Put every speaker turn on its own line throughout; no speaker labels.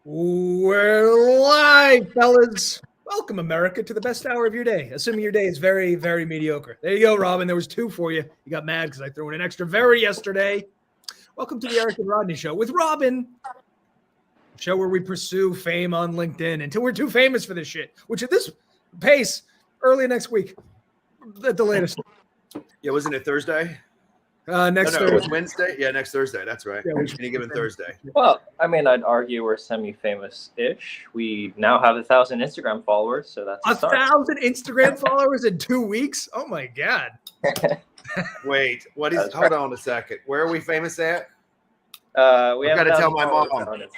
We're live, fellas. Welcome, America, to the best hour of your day, assuming your day is very, very mediocre. There you go, Robin. There was two for you. You got mad because I threw in an extra very yesterday. Welcome to the Eric and Rodney Show with Robin, a show where we pursue fame on LinkedIn until we're too famous for this shit, which at this pace, early next week, at the latest.
Yeah, wasn't it Thursday?
Next
It
Thursday.
was Wednesday. Yeah, next Thursday. That's right.
Yeah,
Any given Thursday.
Well, I mean, I'd argue we're semi-famous-ish. We now have 1,000 Instagram followers, so that's a start.
1,000 Instagram followers in 2 weeks? Oh my god!
Wait, what is? Hold on a second. Where are we famous at?
We have
gotta tell my
1,000
mom.
followers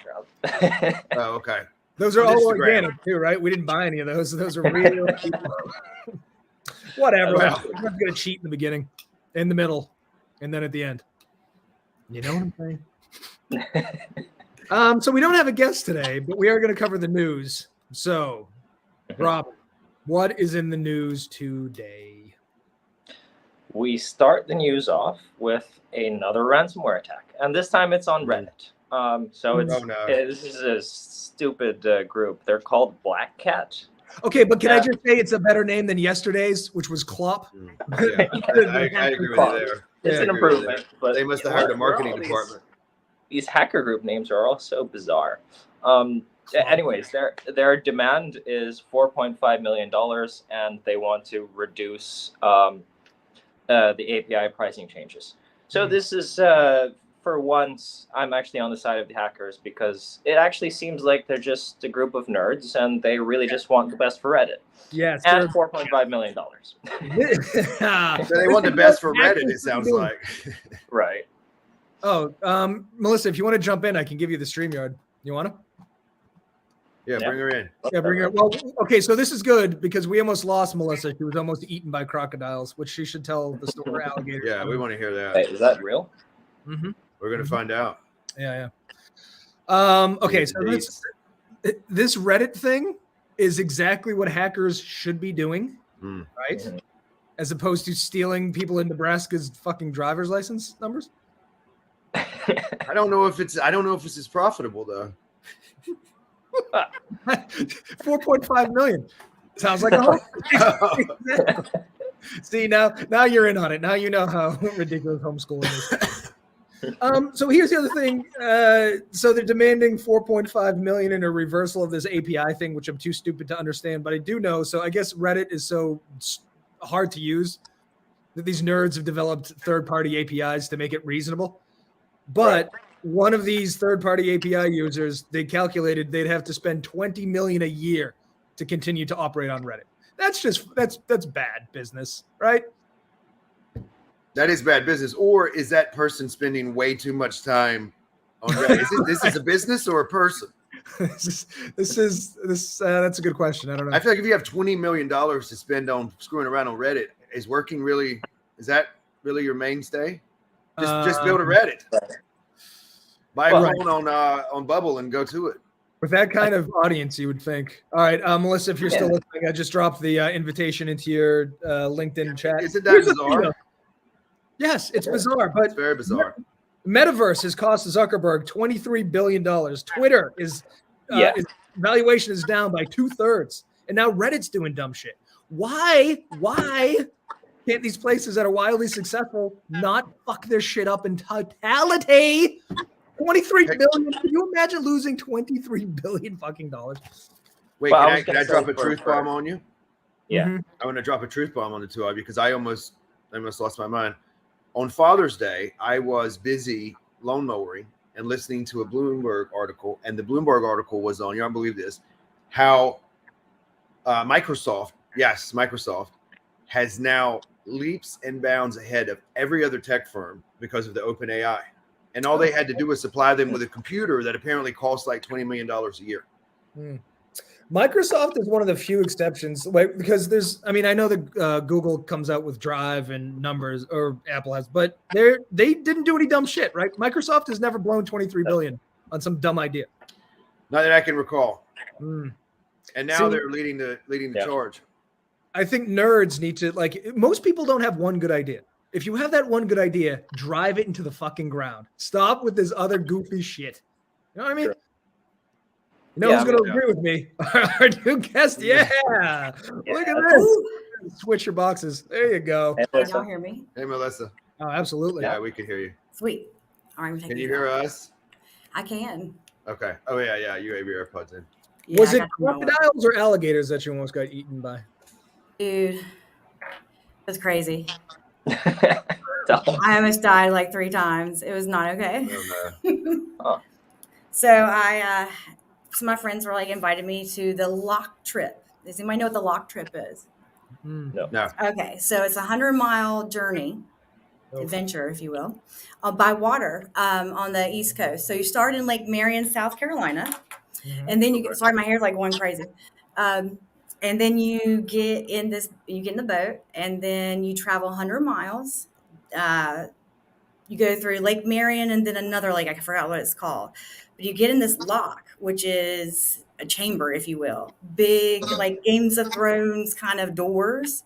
on Instagram.
Oh, okay.
Those are
On
all
Instagram.
organic too, right? We didn't buy any of those. Those are real people. Whatever.
Well.
I'm not gonna cheat in the beginning, in the middle, and then at the end. You know what I'm saying? So we don't have a guest today, but we are going to cover the news. So, Rob, what is in the news today?
We start the news off with another ransomware attack, and this time it's on Reddit. So it's
Oh, no.
this is a stupid group. They're called Black Cat.
Okay, but can I just say it's a better name than yesterday's, which was Clop?
Yeah, I agree with you there.
It's
Yeah,
an
I agree with you
improvement, but
They must have hired a marketing
all
department.
These hacker group names are all so bizarre. Anyways, their demand is $4.5 million, and they want to reduce the API pricing changes. So this is, for once, I'm actually on the side of the hackers because it actually seems like they're just a group of nerds, and they really just want the best for Reddit.
Yes.
And $4.5 million.
So they want the best for Reddit, it sounds like.
Right.
Oh, Melissa, if you want to jump in, I can give you the StreamYard. You want to?
Yeah, bring her in.
Yeah, bring her. Well, okay, so this is good because we almost lost Melissa. She was almost eaten by crocodiles, which she should tell the story alligator.
Yeah, we want to hear that.
Hey, is that real?
Mm-hmm.
We're going to find out.
Yeah. Okay, so this Reddit thing is exactly what hackers should be doing, right?
Mhm.
As opposed to stealing people in Nebraska's fucking driver's license numbers.
I don't know if it's as profitable though.
4.5 million. Sounds like a home. See, now you're in on it. Now you know how ridiculous homeschooling is. So here's the other thing. So they're demanding 4.5 million in a reversal of this API thing, which I'm too stupid to understand, but I do know. So I guess Reddit is so hard to use that these nerds have developed third-party APIs to make it reasonable. But one of these third-party API users, they calculated they'd have to spend 20 million a year to continue to operate on Reddit. That's bad business, right?
That is bad business. Or is that person spending way too much time on Reddit? This is a business or a person?
This that's a good question. I don't know.
I feel like if you have $20 million to spend on screwing around on Reddit, is that really your mainstay? Just build a Reddit. Buy a phone on Bubble and go to it.
With that kind of audience, you would think. All right, Melissa, if you're still listening, I just dropped the invitation into your LinkedIn chat.
Isn't that bizarre?
Yes, it's bizarre, but
It's very bizarre.
Metaverse has cost Zuckerberg $23 billion. Twitter its valuation is down by 2/3, and now Reddit's doing dumb shit. Why can't these places that are wildly successful not fuck their shit up in totality? 23 billion. Can you imagine losing 23 billion fucking dollars?
Wait,
Well,
can I drop a truth bomb on you?
Yeah.
Mhm.
I want to drop a truth bomb on the two of you because I almost lost my mind. On Father's Day, I was busy lawn mowing and listening to a Bloomberg article, and the Bloomberg article was on, you don't believe this, how Microsoft has now leaps and bounds ahead of every other tech firm because of the open AI. And all they had to do was supply them with a computer that apparently costs like $20 million a year.
Microsoft is one of the few exceptions, like, because I know that Google comes out with Drive and numbers, or Apple has, but they didn't do any dumb shit, right? Microsoft has never blown 23 billion on some dumb idea.
Not that I can recall.
Mm.
And now they're leading the charge.
I think nerds need to, most people don't have one good idea. If you have that one good idea, drive it into the fucking ground. Stop with this other goofy shit. You know what I mean?
Sure.
You know
Yeah,
who's going to
yeah.
agree with me? Our new guest. Yeah. Look at this. Switch your boxes. There you go.
And
Can
listen,
y'all hear me?
Hey, Melissa.
Oh, absolutely.
Yeah, we can hear you.
Sweet. All right, I'm
Can
taking
you
these
hear
out.
us?
I can.
Okay. Oh yeah. You have your AirPods in.
Yeah,
Was
I
it
got them on.
crocodiles or alligators that you almost got eaten by?
Dude, it was crazy.
tell 'em.
I almost died like 3 times. It was not okay.
Oh, no.
Huh.
So so my friends were like invited me to the lock trip. Does anybody know what the lock trip is?
No.
No.
Okay, so it's a 100-mile journey,
Oh.
adventure, if you will, by water on the East Coast. So you start in Lake Marion, South Carolina,
Mhm.
and then you get, sorry, my hair's like going crazy. And then you get in the boat, and then you travel 100 miles. You go through Lake Marion and then another lake. I forgot what it's called. But you get in this lock, which is a chamber, if you will. Big, like Games of Thrones kind of doors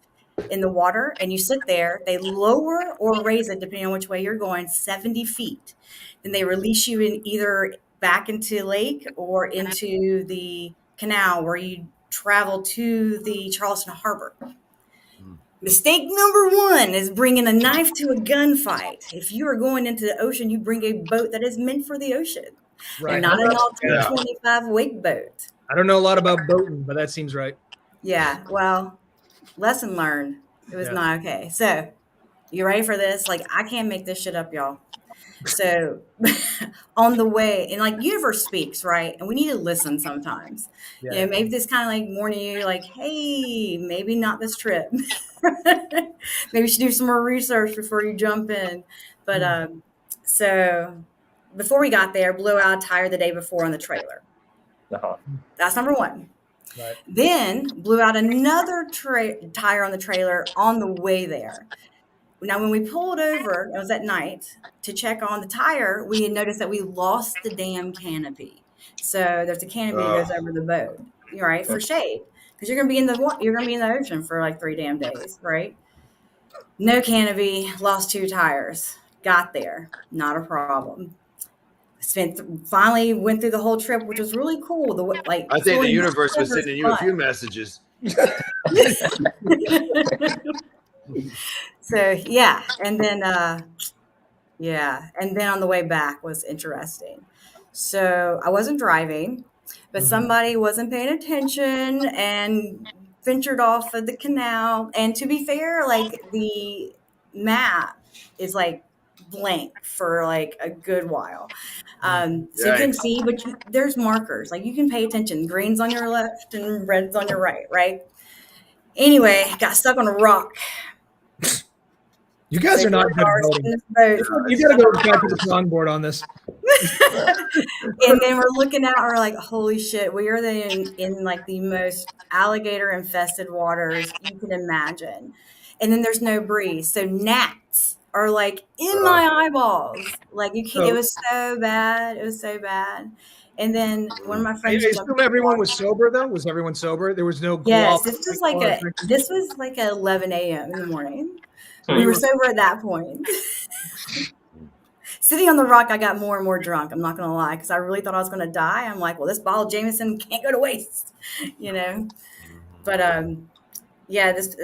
in the water. And you sit there. They lower or raise it, depending on which way you're going, 70 feet. Then they release you in either back into lake or into the canal where you travel to the Charleston Harbor. Mistake number 1 is bringing a knife to a gunfight. If you are going into the ocean, you bring a boat that is meant for the ocean
Right.
and not an
Yeah.
25 wake boat.
I don't know a lot about boating, but that seems right.
Yeah, well, lesson learned. It was
Yeah.
not okay. So, you ready for this? Like, I can't make this shit up, y'all. So, on the way, and like universe speaks, right? And we need to listen sometimes.
Yeah.
You know, maybe this kind of like warning you, like, hey, maybe not this trip. Maybe you should do some more research before you jump in. But so before we got there, blew out a tire the day before on the trailer.
Uh-huh.
That's number 1.
Right.
Then blew out another tire on the trailer on the way there. Now, when we pulled over, it was at night, to check on the tire, we had noticed that we lost the damn canopy. So there's a canopy that goes over the boat, right, for shade, because you're gonna be in the ocean for like 3 damn days, right? No canopy, lost 2 tires. Got there, not a problem. Finally went through the whole trip, which was really cool.
I think the universe was sending you a few messages.
So yeah, and then on the way back was interesting. So I wasn't driving, but somebody wasn't paying attention and ventured off of the canal. And to be fair, like the map is like blank for like a good while. So you can see, but there's markers. Like you can pay attention. Green's on your left and red's on your right, right? Anyway, got stuck on a rock.
You guys are not good at voting. You got to go back to the drawing board on this.
And then we're looking at, we're like, holy shit, we are in like the most alligator infested waters you can imagine. And then there's no breeze. So gnats are like in my eyeballs. Like you can't, it was so bad. It was so bad. And then one of my friends.
I assume everyone was sober though? Was everyone sober? There was no.
Yes, this was like 11 a.m. in the morning.
Hmm.
We were sober at that point. Sitting on the rock, I got more and more drunk. I'm not going to lie, because I really thought I was going to die. I'm like, well, this bottle of Jameson can't go to waste, you know? But yeah, this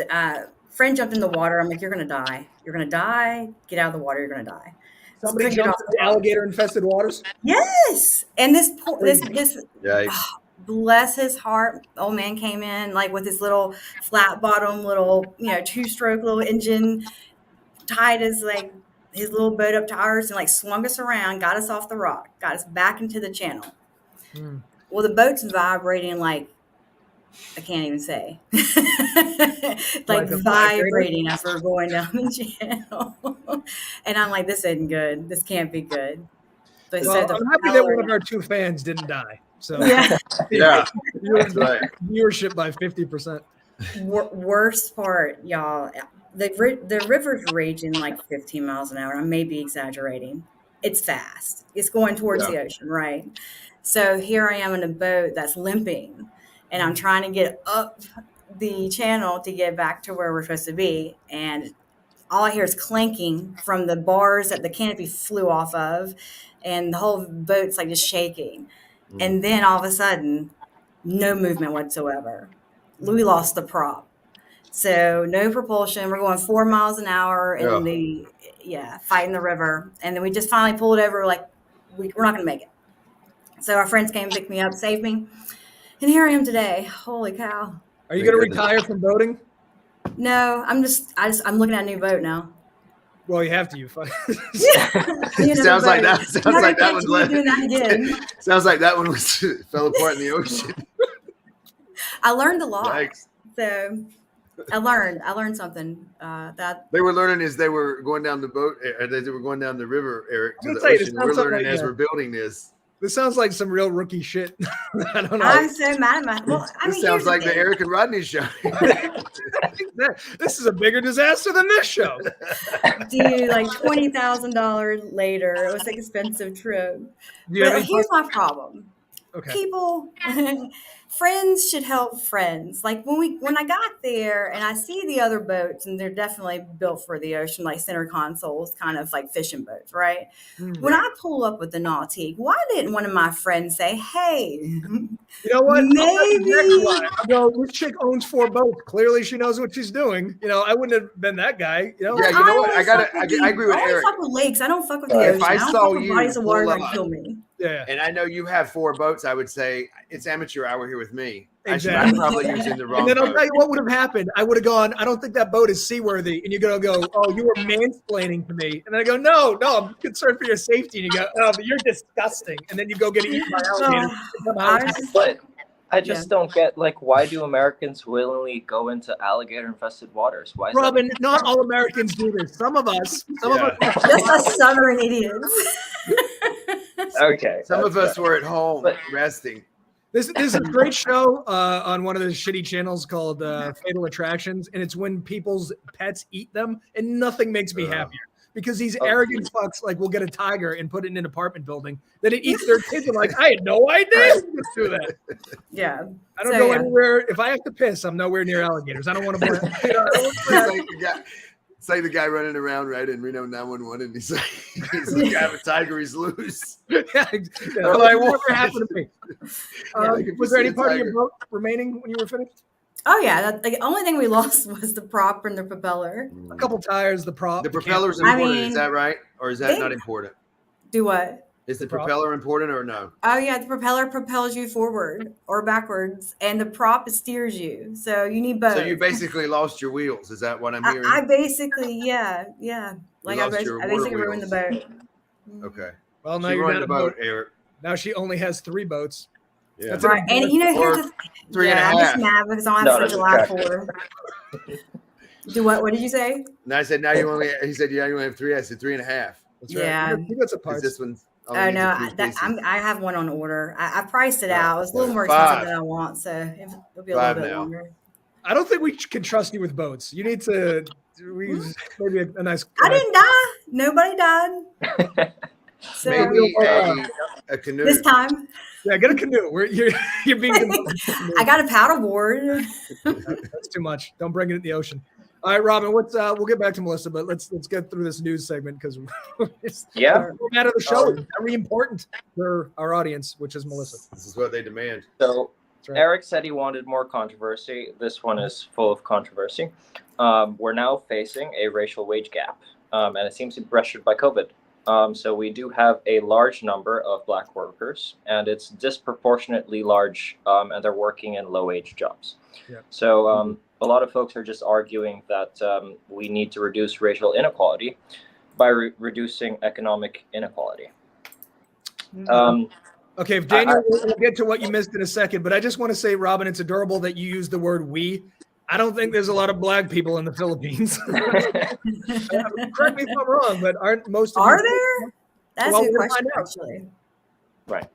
friend jumped in the water. I'm like, you're going to die. You're going to die. Get out of the water. You're going to die.
Somebody jumped into alligator-infested waters?
Yes. And this bless his heart, old man came in like with his little flat bottom, little, 2-stroke little engine, tied his little boat up to ours and like swung us around, got us off the rock, got us back into the channel. Well, the boat's vibrating like, I can't even say, like vibrating as we're going down the channel. And I'm like, this isn't good. This can't be good. But
well, I'm happy that one of our 2 fans didn't die. So
yeah,
that's right.
Viewership by 50%.
Worst part, y'all. The river's raging like 15 miles an hour. I may be exaggerating. It's fast. It's going towards the ocean, right? So here I am in a boat that's limping, and I'm trying to get up the channel to get back to where we're supposed to be. And all I hear is clanking from the bars that the canopy flew off of, and the whole boat's like just shaking. And then all of a sudden, no movement whatsoever. We lost the prop. So no propulsion. We're going 4 miles an hour in fighting the river. And then we just finally pulled over, like, we're not going to make it. So our friends came and picked me up, saved me. And here I am today. Holy cow.
Are you going to retire from boating?
No, I'm looking at a new boat now.
Well, you have to.
Sounds like that one.
Doing that again.
Sounds like that one fell apart in the ocean.
I learned a lot.
Yikes.
So I learned something that
they were learning as they were going down the boat. They were going down the river, Eric, to the ocean. We're learning as we're building this.
This sounds like some real rookie shit. I don't know.
I'm so mad at
this sounds like the Eric and Rodney show.
This is a bigger disaster than this show.
Dude, like $20,000 later. It was an expensive trip. But here's my problem.
Okay.
People, friends should help friends. Like when I got there and I see the other boats, and they're definitely built for the ocean, like center consoles, kind of like fishing boats, right? Mm-hmm. When I pull up with the Nautique, why didn't one of my friends say, "Hey,
you know what?
Maybe
I go, this chick owns 4 boats. Clearly, she knows what she's doing. You know, I wouldn't have been that guy. You know,
yeah. You know what? I agree with Eric.
I fuck with lakes. I don't fuck with the ocean.
If I saw you
bodies of water
pull
that kill me.
Yeah.
And I know you have 4 boats. I would say it's amateur hour here with me.
Exactly.
I'm probably using the wrong
And then I'll
boat.
tell you what would have happened. I would have gone, I don't think that boat is seaworthy. And you're going to go, oh, you were mansplaining to me. And then I go, no, I'm concerned for your safety. And you go, oh, but you're disgusting. And then you go get eaten by alligators.
But I just don't get, like, why do Americans willingly go into alligator-infested waters? Why is
Robin, not all Americans do this. Some of us.
Just us southern idiots.
Okay.
Some of us were at home resting.
This is a great show on one of the shitty channels called Fatal Attractions, and it's when people's pets eat them, and nothing makes me happier because these arrogant fucks will get a tiger and put it in an apartment building, then it eats their kids. And I had no idea to do that.
Yeah,
I don't go anywhere. If I have to piss, I'm nowhere near alligators. I don't want to.
It's like the guy running around right in Reno 911, and he's like, I have a tiger, he's loose.
Whatever happened to me? Was there any part of your boat remaining when you were finished?
Oh yeah, the only thing we lost was the prop and the propeller.
A couple tires, the prop.
The propeller's important, is that right? Or is that not important?
Do what?
Is the propeller important or no?
Oh yeah, the propeller propels you forward or backwards, and the prop steers you. So you need both.
So you basically lost your wheels. Is that what I'm hearing?
I basically, yeah. Like I basically ruined the boat.
Okay.
Well, now
you're
you're
on the boat, Eric.
Now she only has 3 boats.
Yeah.
That's
right. And here's the
3 and a half.
I'm just mad because I don't have July 4. Do what? What did you say?
No, I said now you only. He said you only have 3. I said 3 and a half.
That's right.
Yeah.
You got some parts.
This one's.
Oh no, I have one on order. I priced it out. It was a little more expensive than I want, so it'll be a little bit longer.
I don't think we can trust you with boats. You need to maybe a nice.
I didn't die. Nobody died. So
maybe a canoe
this time.
Yeah, get a canoe. You're being.
I got a paddle board.
That's too much. Don't bring it in the ocean. All right, Robin. We'll get back to Melissa, but let's get through this news segment because the format of the show is very important for our audience, which is Melissa.
This is what they demand.
So Eric said he wanted more controversy. This one is full of controversy. We're now facing a racial wage gap, and it seems to be pressured by COVID. So we do have a large number of Black workers, and it's disproportionately large, and they're working in low-wage jobs.
Yeah.
So a lot of folks are just arguing that we need to reduce racial inequality by reducing economic inequality.
Okay, if Daniel, we'll get to what you missed in a second, but I just want to say, Robin, it's adorable that you use the word "we." I don't think there's a lot of Black people in the Philippines. Correct me if I'm wrong, but aren't most?
Are there? That's a good question, actually.
Right.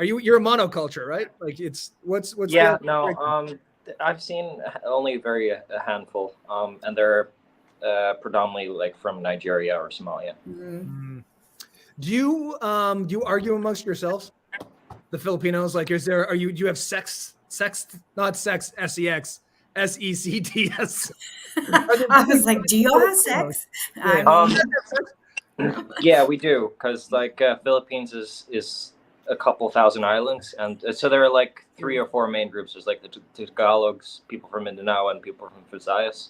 You're a monoculture, right? Like it's what's
yeah, no. I've seen only a handful, and they're predominantly from Nigeria or Somalia.
Mm-hmm. Do you argue amongst yourselves, the Filipinos? Like, do you have sex, not sex, SEX, SECTS?
I was like, do y'all have sex?
Yeah, we do, because Philippines is a couple thousand islands, and so there are like 3 or 4 main groups. There's like the Tagalogs, people from Mindanao, and people from Visayas,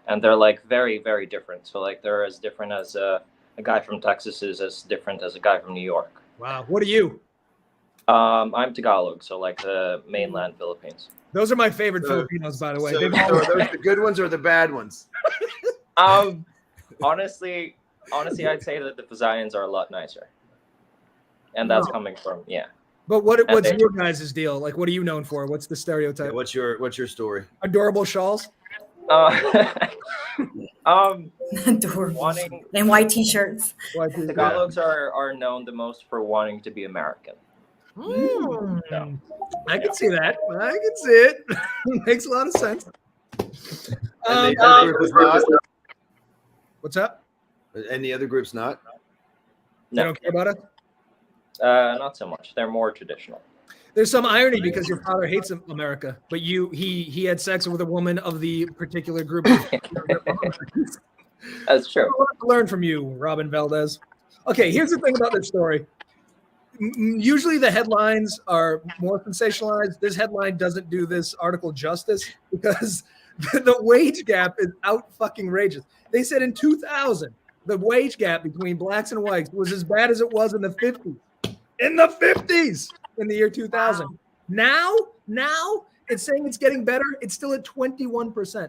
and they're like very, very different. So like they're as different as a guy from Texas is as different as a guy from New York.
Wow. What are you?
I'm Tagalog, so like the mainland Philippines.
Those are my favorite Filipinos, by the way.
So are those the good ones or the bad ones?
Honestly, I'd say that the Visayans are a lot nicer, and that's coming from
But what's your guys' deal? Like, what are you known for? What's the stereotype?
Yeah, what's your story?
Adorable shawls.
Adorable. And white t-shirts.
Tagalogs are known the most for wanting to be American.
I can see that. I can see it. Makes a lot of sense. What's up?
Any other groups not?
You don't care about it?
Not so much. They're more traditional.
There's some irony because your father hates America, but he had sex with a woman of the particular group.
That's true.
I want to learn from you, Robin Valdez. Okay, here's the thing about this story. Usually the headlines are more sensationalized. This headline doesn't do this article justice because the wage gap is out fucking rageous. They said in 2000, the wage gap between blacks and whites was as bad as it was in the 50s. In the 50s, in the year 2000. Wow. Now it's saying it's getting better. It's still at 21%.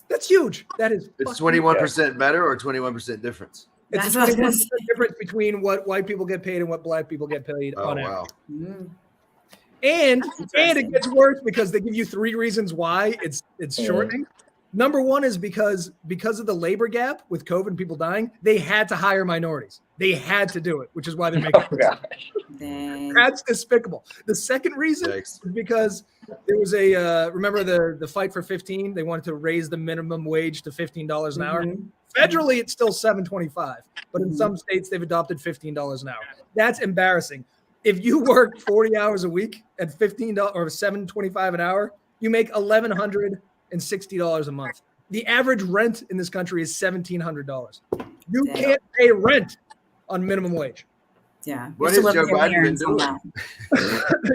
That's huge. That is.
It's 21% better or 21% difference.
It's a 21% difference between what white people get paid and what black people get paid on average.
Wow.
And it gets worse because they give you 3 reasons why it's shortening. Number one is because of the labor gap with COVID and people dying, they had to hire minorities. They had to do it, which is why they're making it. That's despicable. The second reason is because there was remember the fight for 15? They wanted to raise the minimum wage to $15 an hour. Federally, it's still $7.25, but in some states they've adopted $15 an hour. That's embarrassing. If you work 40 hours a week at $15 or $7.25 an hour, you make $1,160 a month. The average rent in this country is $1,700. You can't pay rent on minimum wage.
Yeah.
What has Joe Biden been doing?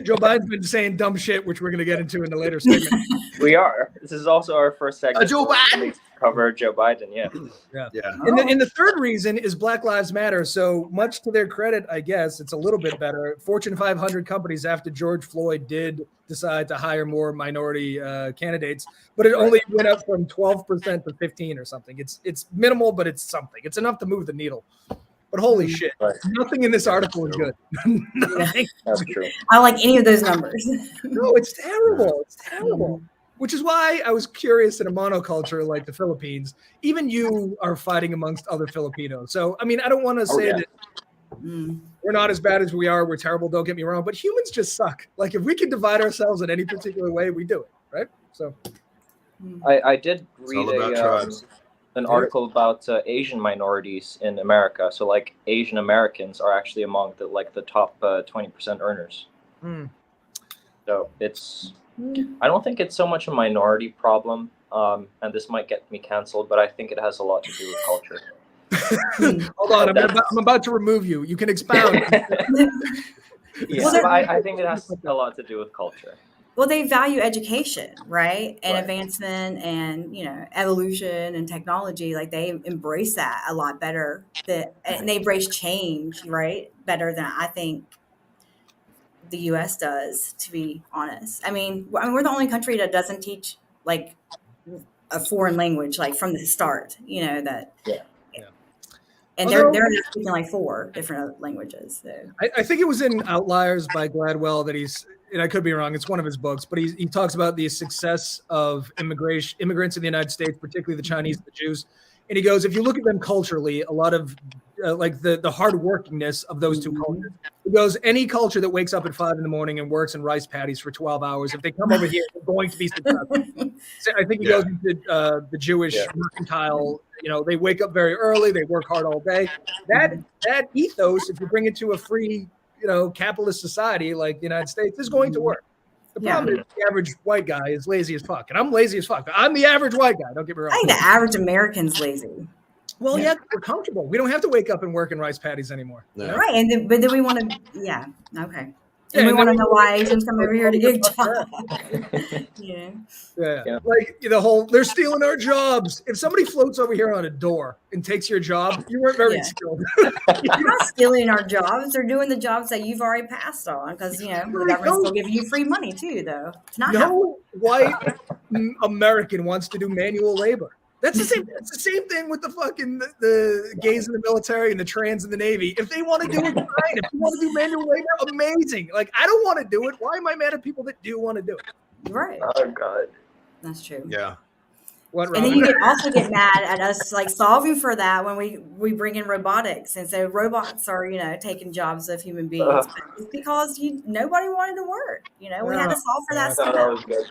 Joe Biden's been saying dumb shit, which we're going to get into in the later segment.
We are. This is also our first segment.
Joe Biden.
Cover Joe Biden. Yeah.
And the third reason is Black Lives Matter. So much to their credit, I guess it's a little bit better. Fortune 500 companies, after George Floyd, did decide to hire more minority candidates, but it only went up from 12% to 15 or something. It's minimal, but it's something. It's enough to move the needle. But holy shit, nothing in this article is good. Nothing.
That's true.
I don't like any of those numbers.
No, it's terrible. It's terrible. Which is why I was curious in a monoculture like the Philippines. Even you are fighting amongst other Filipinos. So, I mean, I don't want to say that we're not as bad as we are. We're terrible. Don't get me wrong. But humans just suck. Like, if we can divide ourselves in any particular way, we do it. Right? So,
I did read an article about Asian minorities in America. So, like, Asian Americans are actually among the top 20% earners. So it's. I don't think it's so much a minority problem, and this might get me canceled, but I think it has a lot to do with culture.
Hold on, I'm about to remove you. You can expound.
I think it has a lot to do with culture.
Well, they value education, right? And advancement and, evolution and technology. Like, they embrace that a lot better. And they embrace change, right? Better than I think the U.S. does, to be honest. I mean, we're the only country that doesn't teach like a foreign language, like from the start, and they're not speaking like 4 different languages. So.
I think it was in Outliers by Gladwell that and I could be wrong, it's one of his books, but he talks about the success of immigrants in the United States, particularly the Chinese, the Jews. And he goes, if you look at them culturally, a lot of like the hardworkingness of those two cultures. He goes, any culture that wakes up at 5 a.m. and works in rice paddies for 12 hours, if they come over here, they're going to be successful. So I think he goes into the Jewish mercantile. They wake up very early, they work hard all day. That ethos, if you bring it to a free, capitalist society like the United States, is going to work. The problem is the average white guy is lazy as fuck. And I'm lazy as fuck. I'm the average white guy. Don't get me wrong.
I think the average American's lazy.
Well, yeah, we're comfortable. We don't have to wake up and work in rice patties anymore.
No.
You know?
Right, but then we want to, yeah, okay.
Yeah,
And we
and
want to
then
know why Asians come over here to get jobs.
Yeah.
Yeah. Like they're stealing our jobs. If somebody floats over here on a door and takes your job, you weren't very skilled.
They're not stealing our jobs. They're doing the jobs that you've already passed on because, the government's still giving you free money too, though. It's not
No white American wants to do manual labor. That's the same. It's the same thing with the fucking the gays in the military and the trans in the Navy. If they want to do it, fine. If you want to do manual labor, amazing. Like I don't want to do it. Why am I mad at people that do want to do it?
Right.
Oh God.
That's true.
Yeah.
What?
And then you also get mad at us like solving for that when we bring in robotics, and so robots are taking jobs of human beings. But it's because nobody wanted to work. We had to solve for that
That was good.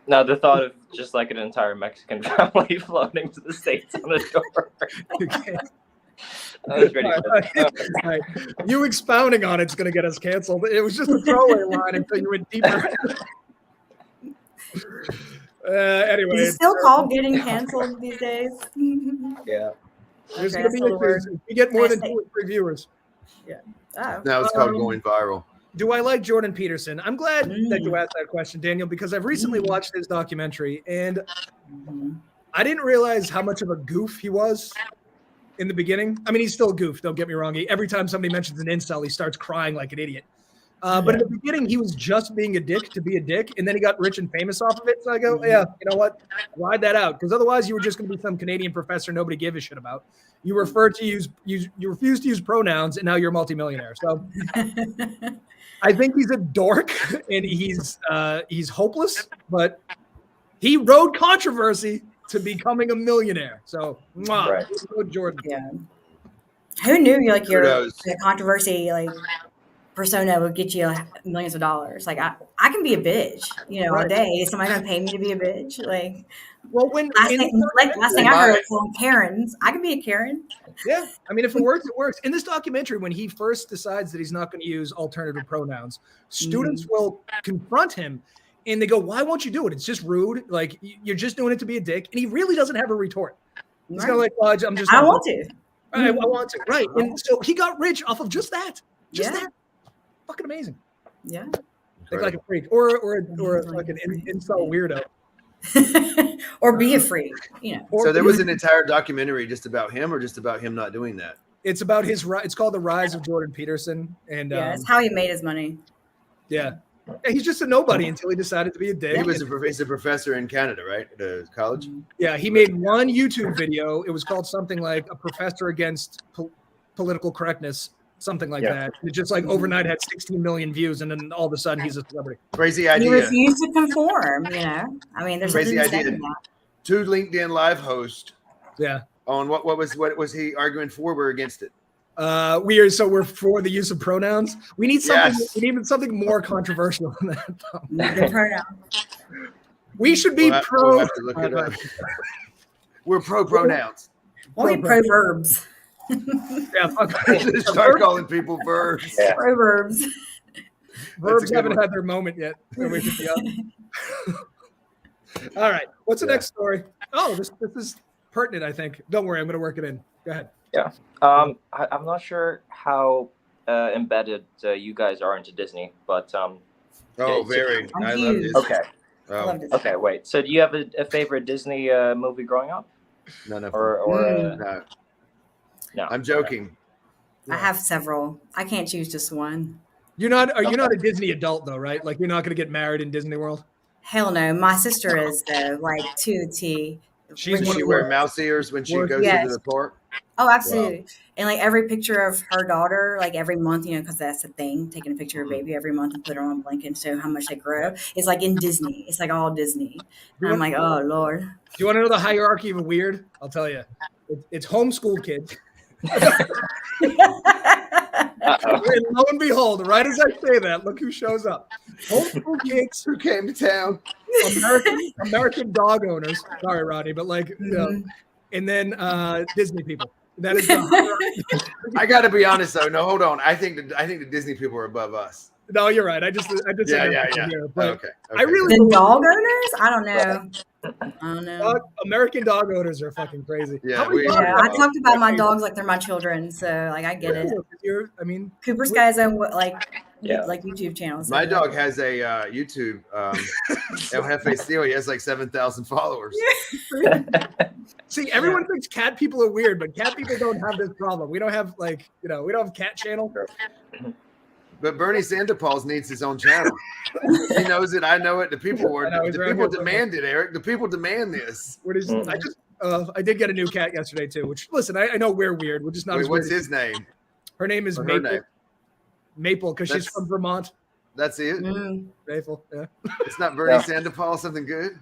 Now the thought of just like an entire Mexican family floating to the States on the door. That was pretty good.
Right. You expounding on it's going to get us canceled. It was just a throwaway line until you went deeper. Anyway,
is it still called getting canceled these days?
Yeah.
There's
Okay,
going to be issues. If you get more than 2 or 3 viewers.
Yeah. Oh.
Now it's called going viral.
Do I like Jordan Peterson? I'm glad that you asked that question, Daniel, because I've recently watched his documentary, and I didn't realize how much of a goof he was in the beginning. I mean, he's still a goof, don't get me wrong. Every time somebody mentions an incel, he starts crying like an idiot. But in the beginning, he was just being a dick to be a dick, and then he got rich and famous off of it. So I go, yeah, you know what? Ride that out, because otherwise you were just going to be some Canadian professor nobody gave a shit about. You you refuse to use pronouns, and now you're a multimillionaire. So I think he's a dork, and he's hopeless, but he rode controversy to becoming a millionaire. So,
Right.
Jordan.
Yeah. Who knew your
Kudos.
controversy persona would get you millions of dollars? Like I can be a bitch, all day. Is somebody gonna pay me to be a bitch? Like,
well,
last thing I heard from Karens, I can be a Karen.
Yeah, I mean, if it works, it works. In this documentary, when he first decides that he's not going to use alternative pronouns, students will confront him, and they go, "Why won't you do it? It's just rude. Like you're just doing it to be a dick." And he really doesn't have a retort. He's kind of like, "Well, I'm just.
I want to.
I want to. Right." And so he got rich off of just that. Just that. Fucking amazing.
Yeah.
Think like a freak, or like an incel weirdo.
Or be a freak,
So there was an entire documentary just about him, or just about him not doing that?
It's about it's called The Rise of Jordan Peterson, and
it's how he made his money.
Yeah, he's just a nobody until he decided to be a dick.
He's a professor in Canada, right? At a college.
Yeah, he made one YouTube video. It was called something like "A Professor Against Political Correctness," something like that. It just overnight had 16 million views, and then all of a sudden he's a celebrity.
Crazy idea.
He refused to conform. I mean, there's
crazy
nothing
idea.
saying that.
2 LinkedIn Live hosts.
Yeah.
On what was he arguing for? We're against it.
We're for the use of pronouns. We need something.
Yes.
We need something more controversial than that.
The pronoun.
We should be pro.
We'll have to look it up. We're pro pronouns.
Only proverbs.
Yeah,
Start calling people verbs.
Yeah.
Proverbs.
Verbs
good
haven't
one.
had their moment yet. All right. What's the next story? Oh, this is pertinent, I think. Don't worry, I'm going to work it in. Go ahead.
Yeah. I'm not sure how embedded you guys are into Disney, but
Very.
I'm
I love
huge.
this.
okay.
I love this.
Okay, wait. So do you have a favorite Disney movie growing up?
None of
Or
no.
no?
I'm joking.
I have several. I can't choose just one.
You're not a Disney adult though, right? Like you're not going to get married in Disney World.
Hell no. My sister is though, like to the T.
She's
Does
one
she
of
wear
the-
mouse ears when she goes
Yes.
into the park?
Oh, absolutely. And like every picture of her daughter, like every month, because that's the thing, taking a picture of her baby every month and put her on a blanket and show how much they grow. It's like in Disney. It's like all Disney. And I'm like, oh Lord.
Do you want to know the hierarchy of weird? I'll tell you. It's homeschooled kids. And lo and behold, right as I say that, look who shows up. Homeschooled kids
Who came to town?
American dog owners. Sorry, Rodney, but and then Disney people. That is the hierarchy.
I got to be honest though. No, hold on. I think the Disney people are above us.
No, you're right. I just said
Yeah.
here, but
Okay.
I really
The
believe
dog owners? I don't know. I don't know.
American dog owners are fucking crazy.
Yeah,
How many
we-
dogs
Yeah,
do
I
you
talked about my dogs like they're my children, so like I get it.
have? I mean,
Cooper's got his own
Yeah.
like YouTube channel. so
My
like-
dog has a YouTube El Jefe Steel. He has like 7,000 followers.
see, everyone thinks cat people are weird, but cat people don't have this problem. We don't have we don't have cat channel.
But Bernie Sanders needs his own channel. He knows it. I know it. The people demand it, Eric. The people demand this.
I did get a new cat yesterday too. Which listen, I know we're weird. We're just not.
Wait,
as
what's
weird.
his name?
Her name is
Or her
Maple.
name?
Maple, because she's
That's-
from Vermont.
That's it.
Maple. Yeah.
It's not Bernie Sanders. Something good.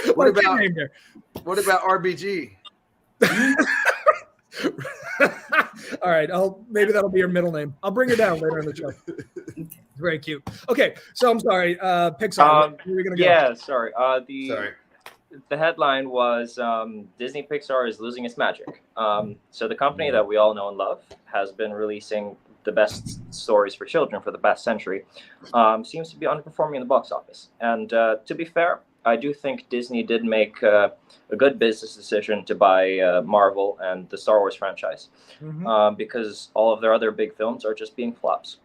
What
What about
name there?
what about RBG?
All right, maybe that'll be her middle name. I'll bring her down later in the show. It's very cute. Okay, so I'm sorry, Pixar. Where are we gonna go?
Yeah, sorry.
Sorry.
The headline was Disney Pixar is losing its magic. So the company that we all know and love has been releasing the best stories for children for the past century, seems to be underperforming in the box office. And to be fair, I do think Disney did make a good business decision to buy Marvel and the Star Wars franchise, because all of their other big films are just being flops.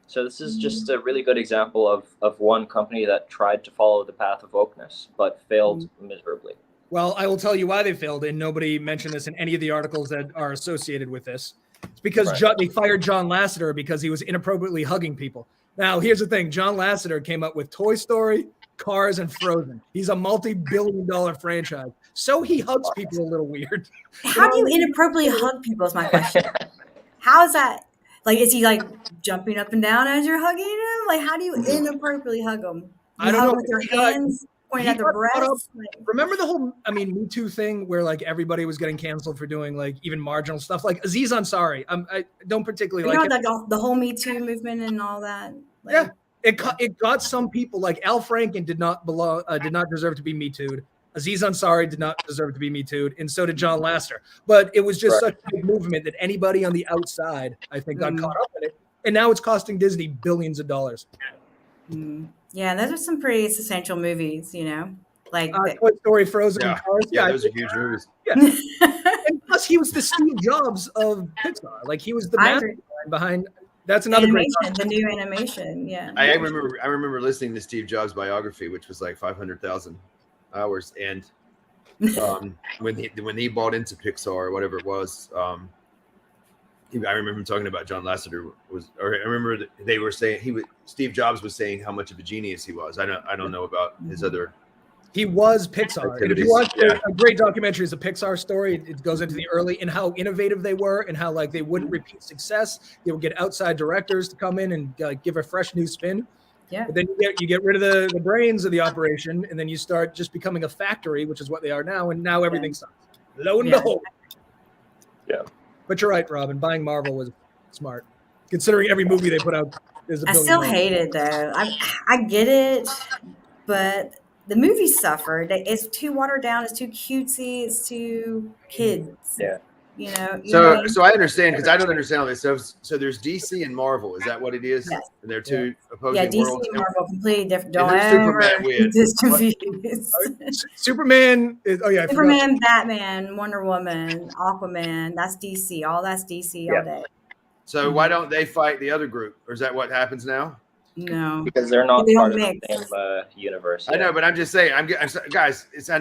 So this is just a really good example of one company that tried to follow the path of wokeness, but failed miserably.
Well, I will tell you why they failed, and nobody mentioned this in any of the articles that are associated with this. It's because they fired John Lasseter because he was inappropriately hugging people. Now, here's the thing. John Lasseter came up with Toy Story, Cars, and Frozen. He's a multi-billion-dollar franchise. So he hugs people a little weird.
How do you inappropriately hug people is my question. How is that? Like, is he like jumping up and down as you're hugging him? Like, how do you inappropriately hug him?
I don't know.
With your hands pointing at their breasts?
Remember the whole, Me Too thing where like everybody was getting canceled for doing like even marginal stuff? Like Aziz Ansari. I don't particularly like
the whole Me Too movement and all that. Like,
yeah. It got some people like Al Franken did not deserve to be Me Too'd. Aziz Ansari did not deserve to be Me Too'd, and so did John Lasseter. But it was just such a big movement that anybody on the outside, I think, got caught up in it. And now it's costing Disney billions of dollars.
Yeah, those are some pretty substantial movies, like
Toy Story, Frozen, and Cars.
Yeah, those are huge movies.
Yeah. And plus, he was the Steve Jobs of Pixar. Like he was the mastermind behind. That's another great
the new animation. Yeah,
I remember listening to Steve Jobs' biography, which was like 500,000 hours, and when he bought into Pixar or whatever it was, I remember him talking about John Lasseter I remember they were saying Steve Jobs was saying how much of a genius he was. I don't know about his other.
He was Pixar. And if you watch a great documentary, it's a Pixar story. It goes into the early and how innovative they were and how like they wouldn't repeat success. They would get outside directors to come in and give a fresh new spin.
Yeah.
But then you get rid of the brains of the operation, and then you start just becoming a factory, which is what they are now. And now everything sucks. Lo and behold.
Yeah.
But you're right, Robin. Buying Marvel was smart, considering every movie they put out is a
I
billion
still
dollars.
hate it though. I get it, but the movie suffered. It's too watered down. It's too cutesy. It's too kids.
Yeah.
So I understand because I don't understand all this stuff. So there's DC and Marvel. Is that what it is?
Yes.
And they're two opposing
DC
worlds.
and Marvel completely different.
And
Don't
who's Superman
ever
with?
get confused.
Superman is. Oh yeah, I forgot.
Superman, Batman, Wonder Woman, Aquaman. That's DC. All that's DC all day.
So why don't they fight the other group? Or is that what happens now?
No,
because they're not
They
part
don't
of
mix.
the same universe.
I know, but I'm just saying. Guys, it's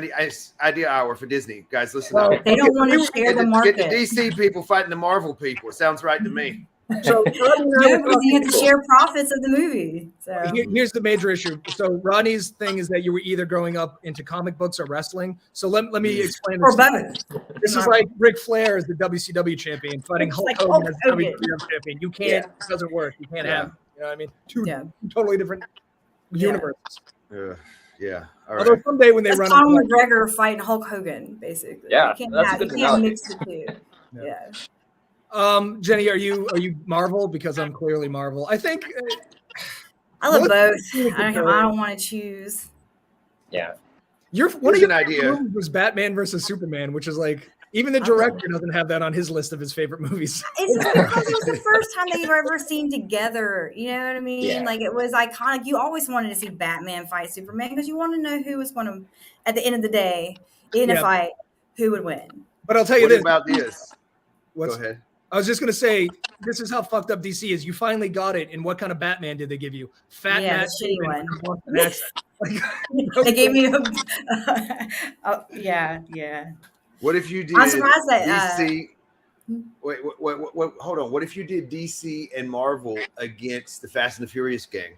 idea hour for Disney. Guys, listen up.
they don't want to share the market.
Get the DC people fighting the Marvel people. It sounds right to me.
So
No, because you have to share profits of the movie. So
here's the major issue. So Rodney's thing is that you were either growing up into comic books or wrestling. So let me explain
or
this.
both.
This is like Ric Flair is the WCW champion fighting Hulk
like
Hogan
Hulk
as the
Hogan.
WWF champion. You can't. It doesn't work. You can't have. You know what I mean? Two totally different universes.
Yeah. All
Although
right.
someday when they
That's
run
Conor
out,
McGregor fighting Hulk Hogan, basically.
Yeah,
you
that's a
can't,
good
you can't
analogy.
mix the two. Yeah.
Jenny, are you Marvel? Because I'm clearly Marvel. I think
I love
What-
both. I don't want to choose.
Yeah.
one of
Here's
your
an idea.
movies was Batman versus Superman, which is like Even the director doesn't have that on his list of his favorite movies.
It's just because it was the first time they were ever seen together. You know what I mean?
Yeah.
Like, it was iconic. You always wanted to see Batman fight Superman because you want to know who was going to, at the end of the day, in a fight, who would win.
But I'll tell you
What
this.
about this?
Go
ahead.
I was just going to say, this is how fucked up DC is. You finally got it. And what kind of Batman did they give you? Fat Matt
the shitty
Damon
one.
with an accent.
They gave me a yeah.
What if you did
I'm surprised that
DC? Wait, hold on. What if you did DC and Marvel against the Fast and the Furious gang?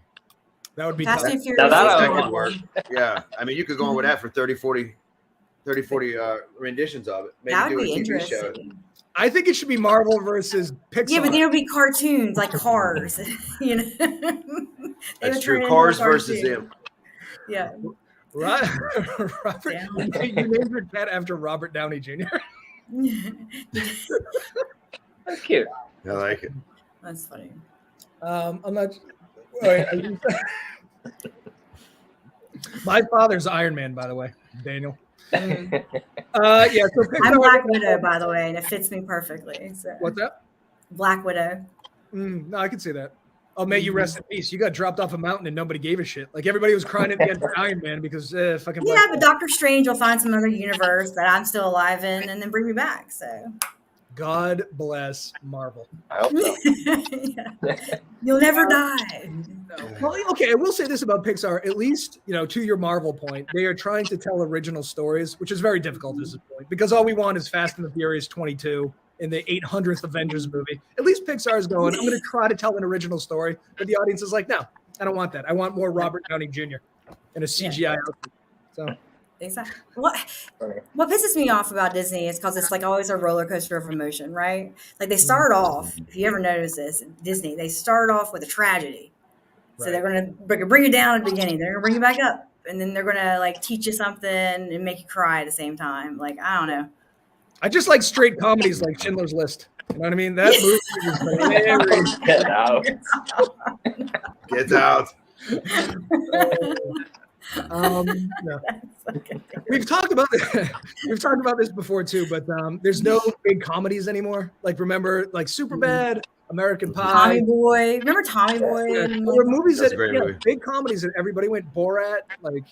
That would be
Fast
tough.
and Furious.
That could work. Yeah. I mean, you could go on with that for 30, 40 renditions of it. Maybe
That would
do a
be
TV show.
interesting. I think it should be Marvel versus Pixar.
Yeah, but then it would be cartoons like Cars. You know,
That's true. Cars versus them.
Yeah.
Robert, you named your cat after Robert Downey Jr.
That's cute.
I like it.
That's funny.
I'm not. Wait, my father's Iron Man, by the way, Daniel. Yeah, so
I'm Black Widow, by the way, and it fits me perfectly. So.
What's that?
Black Widow.
No, I can see that. Oh, may you rest in peace. You got dropped off a mountain and nobody gave a shit. Like everybody was crying at the end for Iron Man because fucking.
Yeah, but Doctor Strange will find some other universe that I'm still alive in, and then bring me back. So.
God bless Marvel.
I hope so.
Yeah. You'll never die.
Well, okay, I will say this about Pixar. At least, to your Marvel point, they are trying to tell original stories, which is very difficult at this point because all we want is Fast and the Furious 22 in the 800th Avengers movie. At least Pixar is going, I'm going to try to tell an original story, but the audience is like, no, I don't want that. I want more Robert Downey Jr. in a CGI outfit. So.
Exactly. What pisses me off about Disney is because it's like always a roller coaster of emotion, right? Like they start off, if you ever notice this, Disney, they start off with a tragedy. So they're going to bring you down at the beginning. They're going to bring you back up. And then they're going to like teach you something and make you cry at the same time. Like, I don't know.
I just like straight comedies like Schindler's List. You know what I mean? That movie is hilarious.
Get out.
Get out.
No. We've talked about this. We've talked about this before too, but there's no big comedies anymore. Like remember, like Superbad, American Pie,
Tommy Boy. Remember Tommy Boy?
Yeah. There were movies that
movie.
big comedies that everybody went Borat. Like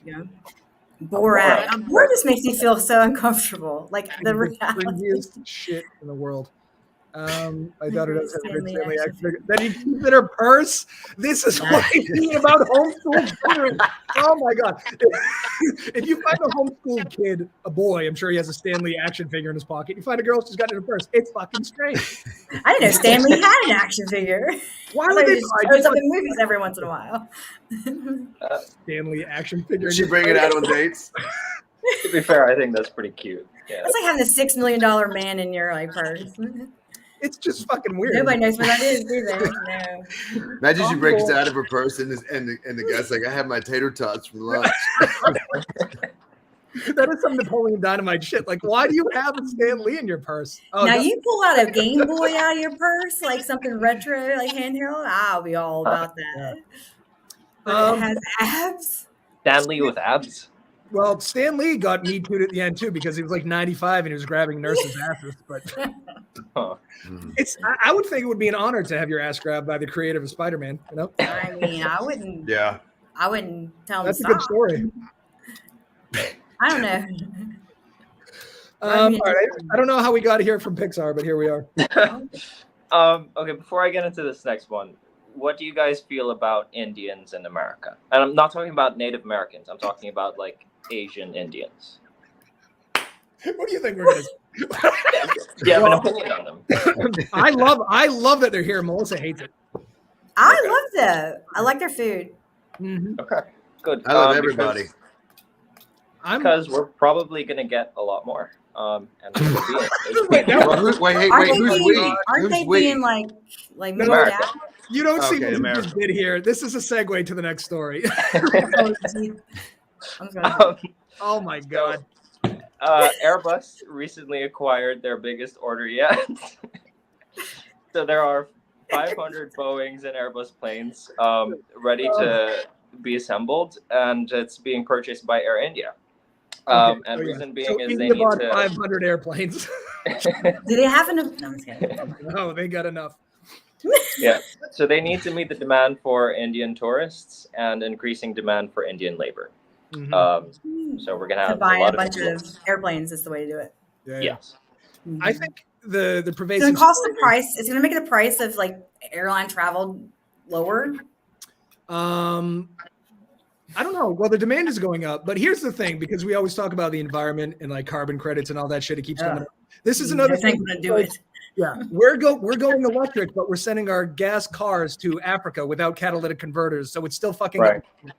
Borat. Borat just makes me feel so uncomfortable. Like the reality.
Craziest shit in the world. My daughter does have a good Stanley action figure. Then you keep it in her purse. This is what I mean about homeschool children. Oh my god! If you find a homeschool kid, a boy, I'm sure he has a Stanley action figure in his pocket. You find a girl, she's got it in her purse. It's fucking strange.
I didn't know Stanley had an action figure.
Why would they
shows up in movies every once in a while?
Stanley action figure?
Did she bring it out on dates?
To be fair, I think that's pretty cute. Yeah.
It's like having a $6 million man in your purse.
It's just fucking weird.
Nobody knows what that is, do they? No.
Imagine she breaks it out of her purse and the guy's like, I have my tater tots from lunch.
That is some Napoleon Dynamite shit. Like, why do you have a Stan Lee in your purse?
Now you pull out a Game Boy out of your purse, like something retro, like handheld. I'll be all about that. But it has abs.
Stanley with abs.
Well, Stan Lee got Me Too'd at the end too because he was like 95 and he was grabbing nurses' asses. But I would think it would be an honor to have your ass grabbed by the creator of Spider-Man. You know?
I mean, I wouldn't.
Yeah.
I wouldn't tell him.
That's
to
a good
stop.
story.
I don't know.
All right. I don't know how we got here from Pixar, but here we are.
Okay, before I get into this next one, what do you guys feel about Indians in America? And I'm not talking about Native Americans. I'm talking about like Asian Indians.
What do you think we're going to do?
Do you have an opinion on them?
I love that they're here. Melissa hates it.
I love them. I like their food.
Mm-hmm.
Okay, good.
I love everybody.
Because we're probably going to get a lot more. And
Wait,
who's we?
Aren't they being like moved
America.
out?
You don't see
Okay,
what
America.
we just did here. This is a segue to the next story. Oh my god.
Airbus recently acquired their biggest order yet. So there are 500 Boeings and Airbus planes ready to be assembled, and it's being purchased by Air India. And
Oh, yeah.
reason being
So
is they
India
need
bought
to.
500 airplanes.
Do they have enough? No, I'm just kidding.
No, they got enough.
Yeah. So they need to meet the demand for Indian tourists and increasing demand for Indian labor.
Mhm.
So we're gonna
To
have
buy
a lot
a bunch of
Indians.
airplanes is the way to do it.
Yeah.
Yes.
I think the
It's
pervasive
gonna cost
story
the price. It's gonna make the price of like airline travel lower.
I don't know. Well, the demand is going up, but here's the thing: because we always talk about the environment and like carbon credits and all that shit, it keeps coming up. This is another
This ain't
thing.
gonna do
Like,
it.
yeah, we're going electric, but we're sending our gas cars to Africa without catalytic converters, so it's still fucking
Right.
up.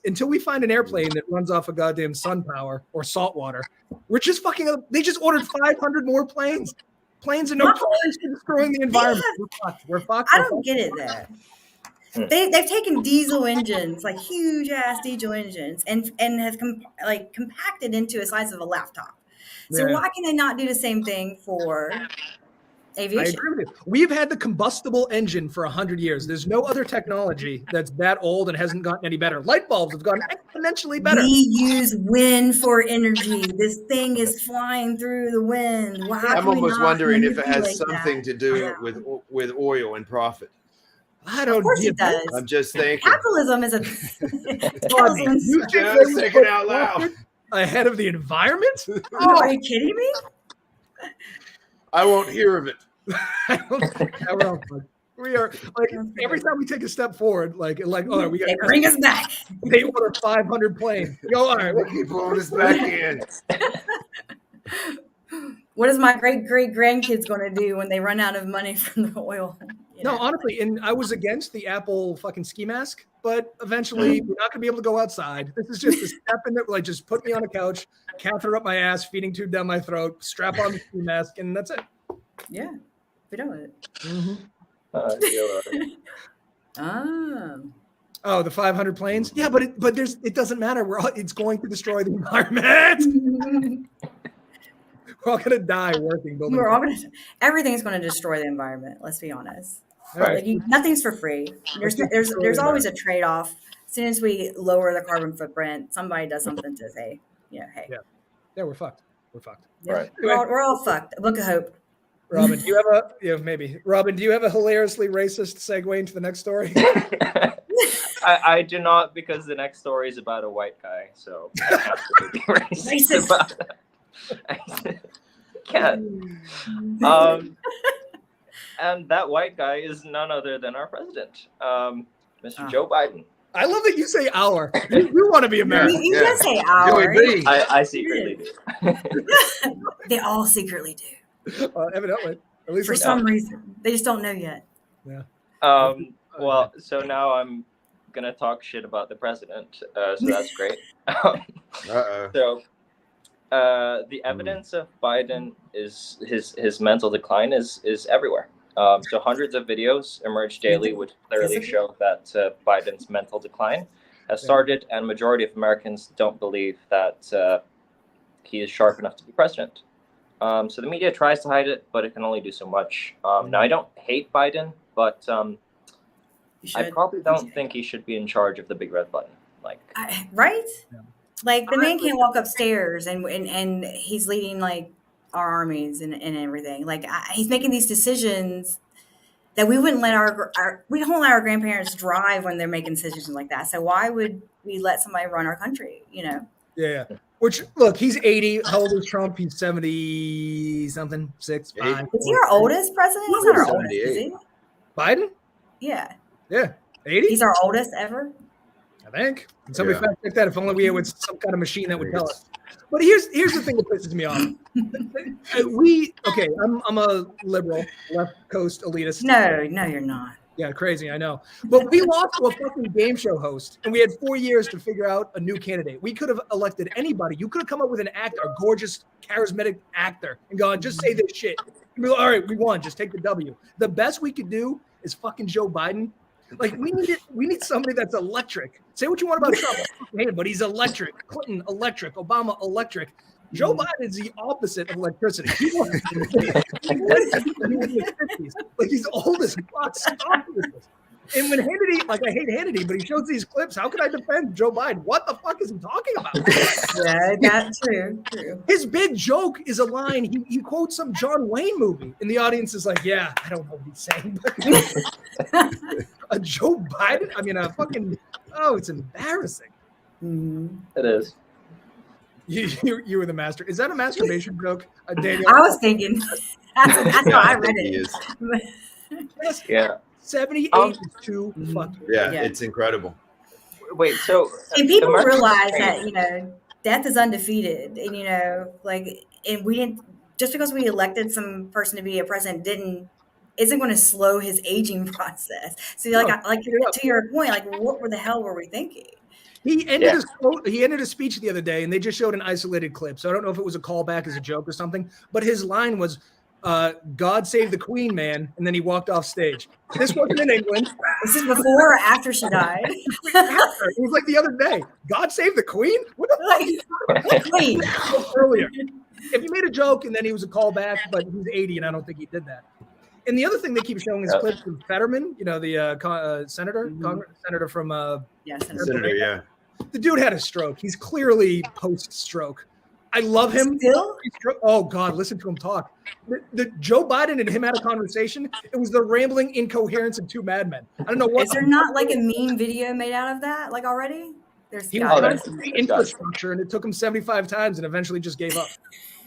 Until we find an airplane that runs off of goddamn sun power or salt water, we're just fucking up. They just ordered 500 more planes. Planes are notorious for destroying the environment. We're fucked. We're fucked.
I
We're
don't
fucked.
get it though. They've taken diesel engines, like huge ass diesel engines, and have compacted into a size of a laptop. So
Yeah.
why can they not do the same thing for
I
aviation?
agree with you. We've had the combustible engine for 100 years. There's no other technology that's that old and hasn't gotten any better. Light bulbs have gotten exponentially better.
We use wind for energy. This thing is flying through the wind. Well, how
I'm
can we
almost
not
wondering if it has
manipulate
something
that?
to do
Yeah.
with oil and profit.
I
Of
don't
course
give
it does.
I'm just thinking.
Capitalism is a
Rodney,
capitalism.
you think
Just
they would
thinking
put
out loud.
profit ahead of the environment?
Oh, are you kidding me?
I won't hear of it.
I don't think that we're all fucked. We are like every time we take a step forward, like oh, we got
They bring us back.
they order 500 planes. We go, all right,
They keep pulling us back in.
What is my great grandkids going to do when they run out of money from the oil? You
no,
know?
honestly, and I was against the Apple fucking ski mask, but eventually we're not gonna be able to go outside. This is just a step in it, like just put me on a couch, catheter up my ass, feeding tube down my throat, strap on the ski mask, and that's it.
Yeah, we done with it.
Oh, the 500 planes? Yeah, but it doesn't matter. It's going to destroy the environment. We're all gonna die working building.
We're all gonna. Everything's going to destroy the environment. Let's be honest.
Right.
Like nothing's for free. There's always a trade off. As soon as we lower the carbon footprint, somebody does something to say, hey,
Yeah, we're fucked. We're fucked.
Right.
We're all fucked. A book of hope.
Robin, do you have maybe. Robin, do you have a hilariously racist segue into the next story?
I do not, because the next story is about a white guy, so I have to be racist about that. I can't. And that white guy is none other than our president, Mr. Joe Biden.
I love that you say our. You want to be American.
You just say our.
Joey B.
I secretly do.
They all secretly do.
Evidently, at least
For some reason. They just don't know yet.
Yeah.
Well, so now I'm gonna talk shit about the president, so that's great. So, the evidence of Biden is his mental decline is everywhere. So hundreds of videos emerge daily, which clearly show that Biden's mental decline has started, and majority of Americans don't believe that he is sharp enough to be president. So the media tries to hide it, but it can only do so much. Now, I don't hate Biden, but I probably don't think he should be in charge of the big red button.
Right? Yeah. Like the man can't walk upstairs, and he's leading like our armies and everything. Like he's making these decisions that we wouldn't let we don't let our grandparents drive when they're making decisions like that. So why would we let somebody run our country?
Yeah. Which, look, he's 80. How old is Trump? He's 70 something, 6, 5.
Is he our oldest president? He's not our oldest, is he?
Biden?
Yeah.
Yeah. 80?
He's our oldest ever?
I think. And somebody fact check that. If only we had some kind of machine that would tell us. But here's the thing that pisses me off. I'm a liberal, left coast elitist.
No, you're not.
Yeah, crazy, I know. But we lost to a fucking game show host, and we had 4 years to figure out a new candidate. We could have elected anybody. You could have come up with an actor, a gorgeous, charismatic actor, and gone, just say this shit. And be like, all right, we won. Just take the W. The best we could do is fucking Joe Biden. Like, we need somebody that's electric. Say what you want about Trump, but he's electric. Clinton, electric. Obama, electric. Joe Biden is the opposite of electricity. Like, he's old as fuck. Stop with this. And when Hannity, like I hate Hannity, but he shows these clips. How can I defend Joe Biden? What the fuck is he talking about?
Yeah, that's true. True.
His big joke is a line. He quotes some John Wayne movie, and the audience is like, "Yeah, I don't know what he's saying." But a Joe Biden. I mean, a fucking. Oh, it's embarrassing.
It is.
You were the master. Is that a masturbation joke, Daniel?
I was thinking. That's how I read it.
Yeah.
78 is too fucking.
Yeah,
Yeah.
it's incredible.
Wait, so
And people
American
realize
Spain-
that death is undefeated, and and we didn't just because we elected some person to be a president isn't going to slow his aging process. So to your point, like what the hell were we thinking?
He ended his quote. He ended his speech the other day, and they just showed an isolated clip. So I don't know if it was a callback as a joke or something. But his line was, "God save the Queen, man," and then he walked off stage. This wasn't in England.
This is before or after she died?
It was like the other day. God save the Queen? What the fuck?
Wait.
Earlier, if he made a joke and then he was a callback, but he's 80, and I don't think he did that. And the other thing they keep showing is clips from Fetterman, the senator, senator from
Senator, yeah.
The dude had a stroke. He's clearly post-stroke. I love him.
Still?
Oh God, listen to him talk. The Joe Biden and him had a conversation. It was the rambling incoherence of two madmen. I don't know what.
Is there not like a meme video made out of that? Like already? There's
He
got
was
to
trying
be.
to be infrastructure, and it took him 75 times, and eventually just gave up.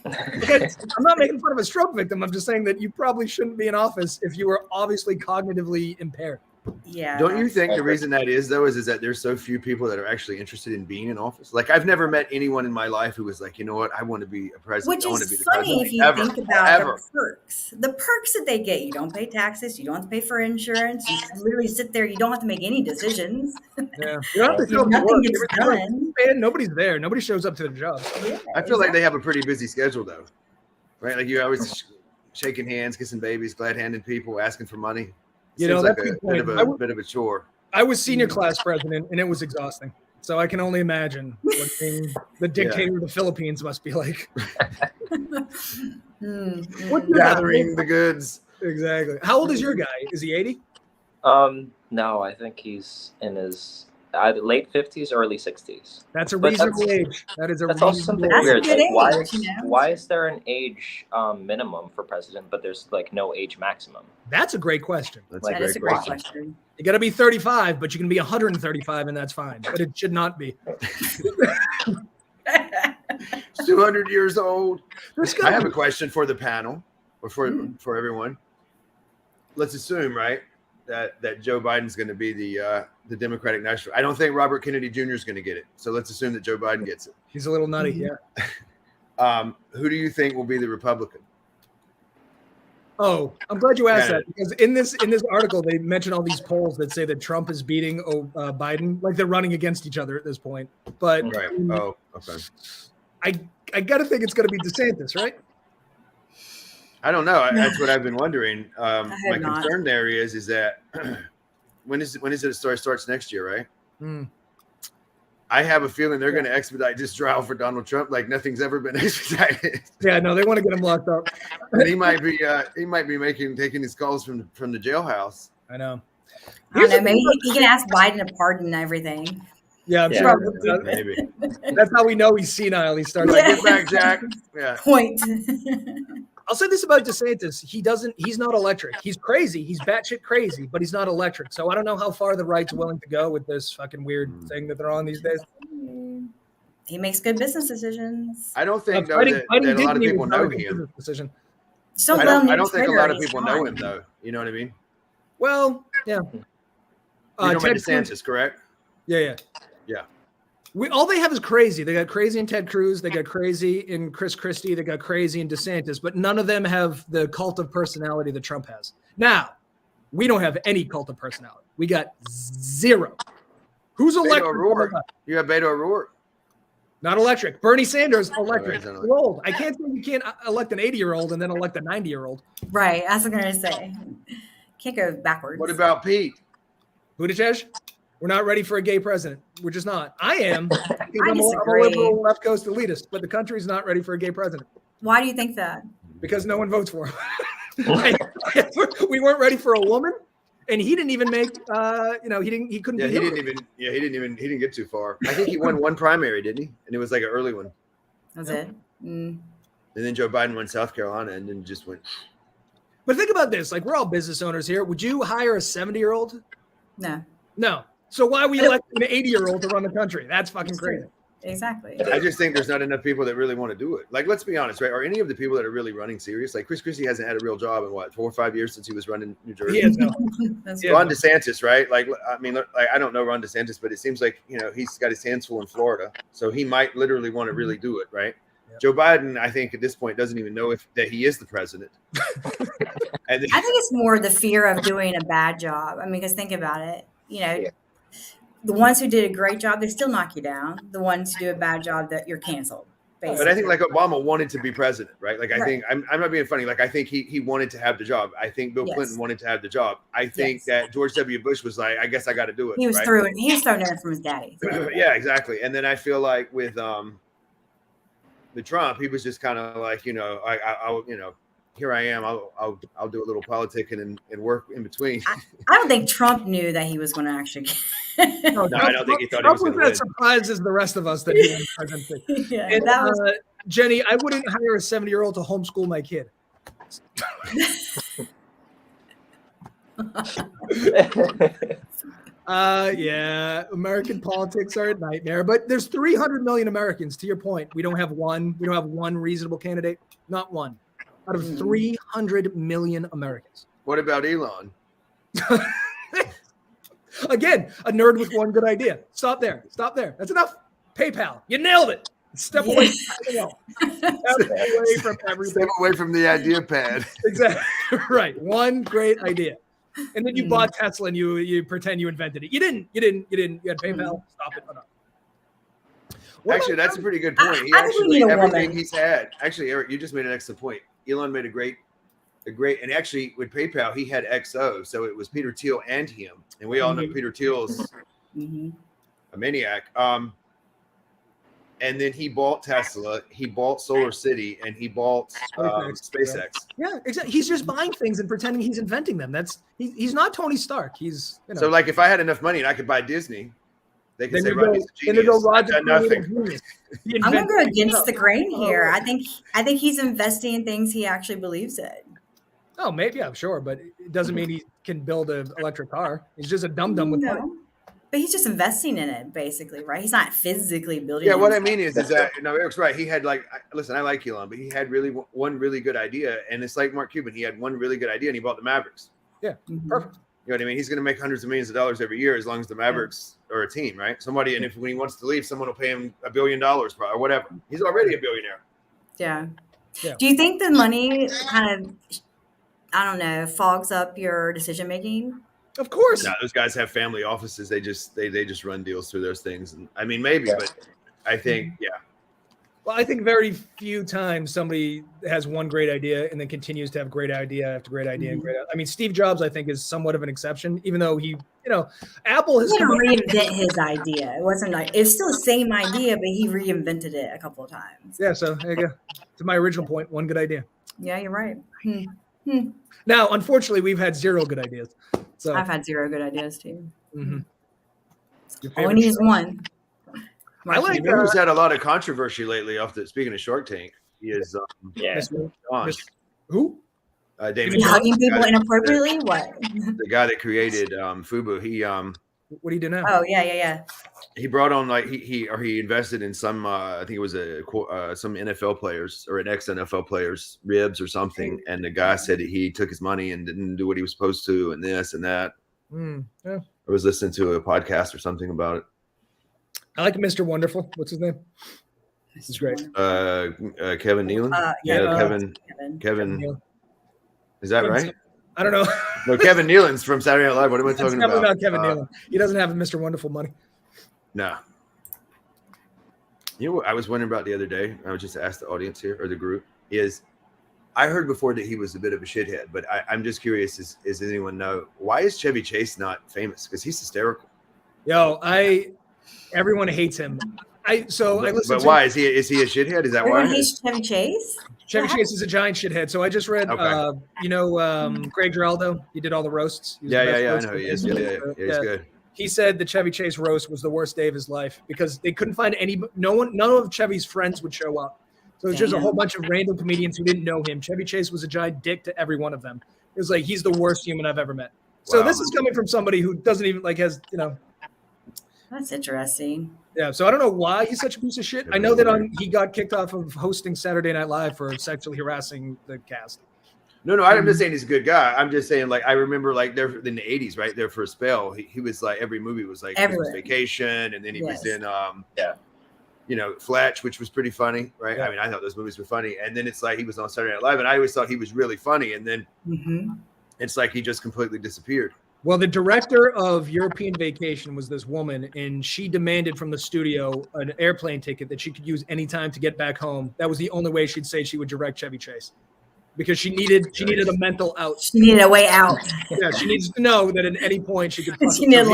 Okay, I'm not making fun of a stroke victim. I'm just saying that you probably shouldn't be in office if you were obviously cognitively impaired.
Yeah.
Don't you think the reason that is though is that there's so few people that are actually interested in being in office? Like I've never met anyone in my life who was like, you know what, I want to be a president.
Which
I want to
is
be the
funny
president.
if you
Ever.
think about
Ever.
the perks. The perks that they get. You don't pay taxes. You don't have to pay for insurance. You literally sit there. You don't have to make any decisions.
Yeah, you don't have to show up to
Nothing
work.
gets done.
Man, nobody's there. Nobody shows up to their job.
Yeah,
I feel like they have a pretty busy schedule though, right? Like you're always shaking hands, kissing babies, glad handing people, asking for money.
You know,
Seems like
that's a
a
good
bit
point.
of a chore.
I was senior class president, and it was exhausting. So I can only imagine what being the dictator of the Philippines must be like. What's your
Gathering
guy?
the goods.
Exactly. How old is your guy? Is he 80?
No, I think he's in his either late 50s, early 60s.
That's a
But
reasonable age. That is a
That's also
reasonable
something
That's a
weird.
good
Like,
age, you know?
why is there an age minimum for president, but there's like no age maximum?
That's a great question.
That's
Like,
That is a great question.
You got to be 35, but you can be 135, and that's fine. But it should not be.
200 years old.
There's
I
gotta
have
be-
a question for the panel or for everyone. Let's assume, right, that Joe Biden's going to be the Democratic National. I don't think Robert Kennedy Jr. is going to get it. So let's assume that Joe Biden gets it.
He's a little nutty, yeah.
Who do you think will be the Republican?
Oh, I'm glad you asked that because in this article they mention all these polls that say that Trump is beating Biden, like they're running against each other at this point. But
Right. Oh, okay.
I got to think it's going to be DeSantis, right?
I don't know. That's what I've been wondering. My
hope not.
concern there is that when is it starts next year, right?
Hmm.
I have a feeling they're going to expedite this trial for Donald Trump like nothing's ever been expedited.
Yeah, no, they want to get him locked up.
And he might be taking his calls from the jailhouse.
I know.
I don't know. Maybe he can ask Biden to pardon everything.
Yeah, I'm
Yeah.
sure.
Maybe.
That's how we know he's senile. He starts like,
Get back, Jack. Yeah.
Point.
I'll say this about DeSantis. He's not electric. He's crazy. He's batshit crazy, but he's not electric. So I don't know how far the right's willing to go with this fucking weird thing that they're on these days.
He makes good business decisions.
I don't think though,
Biden
that a lot of
didn't
people
even
know
make a
him.
business decision.
Just don't
I
let him
don't
use
think a
Twitter
lot of
and he's
people know
fine.
him though. You know what I mean?
Well, yeah.
You know about
Ted Cruz-
DeSantis, correct?
Yeah.
Yeah.
All they have is crazy. They got crazy in Ted Cruz. They got crazy in Chris Christie. They got crazy in DeSantis. But none of them have the cult of personality that Trump has. Now, we don't have any cult of personality. We got zero. Who's
Beto
electric?
O'Rourke. You have Beto O'Rourke.
Not electric. Bernie Sanders, electric.
he's not
Too old. I can't say you can't elect an 80-year-old and then elect a 90-year-old.
Right. That's what I'm going to say. Can't go backwards.
What about Pete?
Buttigieg? We're not ready for a gay president. We're just not. I am. Because I'm a
disagree.
liberal left coast elitist, but the country's not ready for a gay president
Why do you think that?
because no one votes for him. We weren't ready for a woman. And he didn't even make. He couldn't.
Yeah,
be
he
nominated.
didn't get too far. I think he won one primary, didn't he? And it was like an early one.
That's it.
And then Joe Biden won South Carolina, and then just went.
But think about this: like, we're all business owners here. Would you hire a 70-year-old?
No.
No. So why we elect an 80-year-old to run the country? That's fucking crazy.
Exactly.
I just think there's not enough people that really want to do it. Like, let's be honest, right? Are any of the people that are really running serious? Like, Chris Christie hasn't had a real job in what, 4 or 5 years since he was running New Jersey.
He has no.
That's
Yeah.
Ron DeSantis, right? Like, I mean, like, I don't know Ron DeSantis, but it seems like, he's got his hands full in Florida, so he might literally want to really do it, right?
Yeah.
Joe Biden, I think at this point doesn't even know that he is the president.
I think it's more the fear of doing a bad job. I mean, because think about it. The ones who did a great job, they still knock you down. The ones who do a bad job, that you're canceled. Basically.
But I think like Obama wanted to be president, right? Like I think I'm not being funny. Like I think he wanted to have the job. I think Bill Clinton wanted to have the job. I think that George W. Bush was like, I guess I got to do it.
He was through it. He was thrown in from his daddy.
Yeah, exactly. And then I feel like with Trump, he was just kind of like, I'll here I am. I'll do a little politicking and work in between.
I don't think Trump knew that he was going to actually.
No, I don't think he thought he was going to win.
As surprised as the rest of us that he won presidency.
Yeah,
And,
that was.
Jenny, I wouldn't hire a 70-year-old to homeschool my kid. Yeah, American politics are a nightmare, but there's 300 million Americans. To your point, we don't have one reasonable candidate. Not one out of 300 million Americans.
What about Elon?
Again, a nerd with one good idea. Stop there. That's enough. PayPal. You nailed it. Step away. Step away from everything.
Step away from the idea pad.
Exactly. Right. One great idea. And then you bought Tesla and you pretend you invented it. You didn't. You had PayPal. Stop it.
Actually, that's a pretty good point. Everything he's had. Actually, Eric, you just made an excellent point. Elon made a great, and actually with PayPal, he had XO. So it was Peter Thiel and him. And we all know Peter Thiel's a maniac. And then he bought Tesla, he bought Solar City, and he bought SpaceX.
Yeah, exactly. He's just buying things and pretending he's inventing them. He's not Tony Stark. He's
So like if I had enough money and I could buy Disney, they could say Rodney's a genius.
I've done
nothing. I'm gonna go against the grain here. I think he's investing in things he actually believes in.
Oh, maybe, I'm sure, but it doesn't mean he can build an electric car. He's just a dum-dum with money.
But he's just investing in it, basically, right? He's not physically building.
Yeah, what I mean is that Eric's right. He had listen, I like Elon, but he had one really good idea, and it's like Mark Cuban. He had one really good idea, and he bought the Mavericks.
Yeah, perfect.
You know what I mean? He's going to make hundreds of millions of dollars every year as long as the Mavericks are a team, right? Somebody, and when he wants to leave, someone will pay him $1 billion or whatever. He's already a billionaire.
Yeah. Do you think the money kind of, I don't know, fogs up your decision making?
Of course.
No, those guys have family offices. They just run deals through those things. And I mean, maybe, but I think,
Well, I think very few times somebody has one great idea and then continues to have great idea after great idea and great. I mean, Steve Jobs, I think, is somewhat of an exception, even though Apple has.
He didn't reinvent his idea. It wasn't like it's still the same idea, but he reinvented it a couple of times.
Yeah. So there you go. To my original point, one good idea.
Yeah, you're right.
Now, unfortunately, we've had 0 good ideas. So
I've had 0 good ideas too.
Mm-hmm.
All we need is one.
I like who's had a lot of controversy lately. Speaking of Shark Tank, he is
who?
David.
Is he hugging people inappropriately? What?
The guy that created Fubu. He
what do you do now?
Oh yeah.
He brought on he invested in some I think it was some NFL players or an ex-NFL players ribs or something, and the guy said that he took his money and didn't do what he was supposed to, and this and that.
Yeah.
I was listening to a podcast or something about it.
I like Mr. Wonderful. What's his name? He's great.
Kevin Nealon. Kevin. Is that right?
I don't know.
No, Kevin Nealon's from Saturday Night Live. What am I talking about?
Not Kevin Nealon. He doesn't have Mr. Wonderful money.
No. You know what I was wondering about the other day? I was just asked the audience here or the group is I heard before that he was a bit of a shithead, but I'm just curious, does anyone know why is Chevy Chase not famous? Because he's hysterical.
Everyone hates him. I listened
But
to
why is he a shithead? Is that
Everyone
why?
hates Chevy Chase.
Chevy Chase is a giant shithead. So I just read,
Okay.
Greg Giraldo. He did all the roasts. He was
Yeah,
the best
I
roaster
know he
in
is.
the
Yeah,
industry.
he's good.
He said the Chevy Chase roast was the worst day of his life because they couldn't find none of Chevy's friends would show up. So it's just a whole bunch of random comedians who didn't know him. Chevy Chase was a giant dick to every one of them. It was like, he's the worst human I've ever met. So
Wow.
this is coming from somebody who doesn't even
That's interesting.
Yeah, so I don't know why he's such a piece of shit. I know that he got kicked off of hosting Saturday Night Live for sexually harassing the cast.
No, I'm just saying he's a good guy. I'm just saying, like, I remember, like, there in the 80s, right there for a spell, he was like, every movie was like Christmas Vacation, and then he was in Fletch, which was pretty funny, right?
Yeah.
I mean, I thought those movies were funny, and then it's like he was on Saturday Night Live, and I always thought he was really funny, and then it's like he just completely disappeared.
Well, the director of European Vacation was this woman, and she demanded from the studio an airplane ticket that she could use anytime to get back home. That was the only way she'd say she would direct Chevy Chase, because she needed a mental out.
She needed a way out.
Yeah, she needs to know that at any point she could.
She needed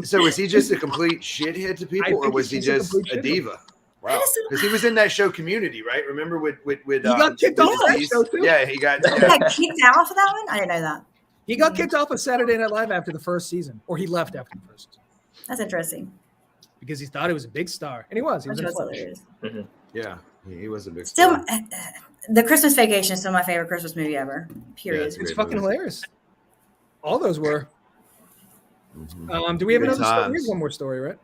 So was he just a complete shithead to people, or was he just a diva? Wow, because he was in that show Community, right? Remember with
he got kicked off that show too.
Yeah, he got
kicked out of that one. I didn't know that.
He got kicked off of Saturday Night Live after the first season, or he left after the first season.
That's interesting.
Because he thought he was a big star, and he was. He was
hilarious.
Yeah, he was a big
star.
Still,
The Christmas Vacation is still my favorite Christmas movie ever. Period.
Yeah, it's fucking hilarious. All those were. Do we have another story? We have one more story, right?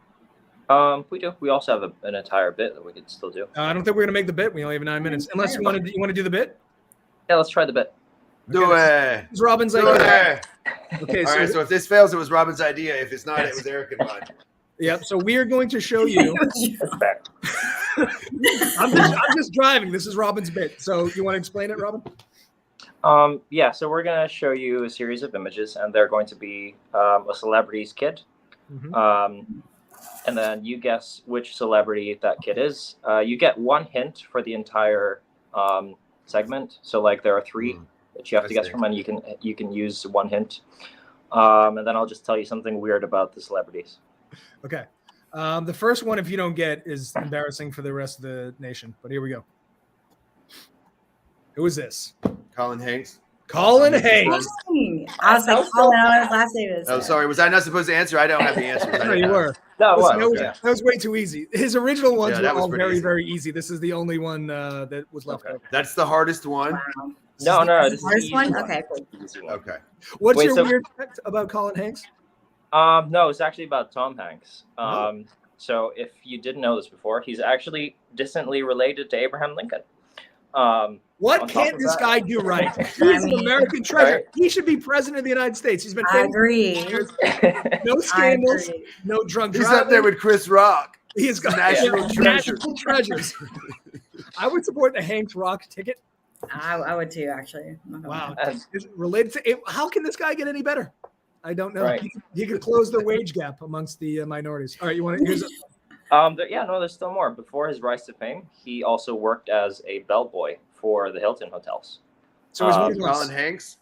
We do. We also have an entire bit that we could still do.
I don't think we're gonna make the bit. We only have 9 minutes. Unless you want to do the bit.
Yeah, let's try the bit.
Do it.
It's Robin's idea.
Okay, all right. So if this fails, it was Robin's idea. If it's not, it was Eric and mine.
Yep. So we are going to show you. I'm just driving. This is Robin's bit. So you want to explain it, Robin?
Yeah. So we're going to show you a series of images, and they're going to be a celebrity's kid. And then you guess which celebrity that kid is. You get one hint for the entire segment. So like there are three that you have to guess from, and you can use one hint. And then I'll just tell you something weird about the celebrities.
Okay. The first one, if you don't get, is embarrassing for the rest of the nation. But here we go. Who is this?
Colin Hanks.
Colin Hanks.
I was like, Colin, I was last name is.
Oh, sorry. Was I not supposed to answer? I don't have the answer.
No, you were.
No,
that was way too easy. His original ones were all very, very easy. This is the only one that was left over.
That's the hardest one.
Wow.
No.
This is the hardest one? Okay.
Okay.
What's your weird fact about Colin Hanks?
No, it's actually about Tom Hanks. So if you didn't know this before, he's actually distantly related to Abraham Lincoln.
What can't this guy do right? He's an American treasure. He should be president of the United States. He's been famous.
I agree.
No scandals, no drunk driving.
He's up there with Chris Rock.
He has got
national
treasures. I would support the Hanks Rock ticket.
I would too, actually.
Wow. Is related to it, how can this guy get any better? I don't know.
Right.
He could close the wage gap amongst the minorities. All right, you want to here's
there's still more. Before his rise to fame, he also worked as a bellboy for the Hilton hotels.
So is
Colin Hanks?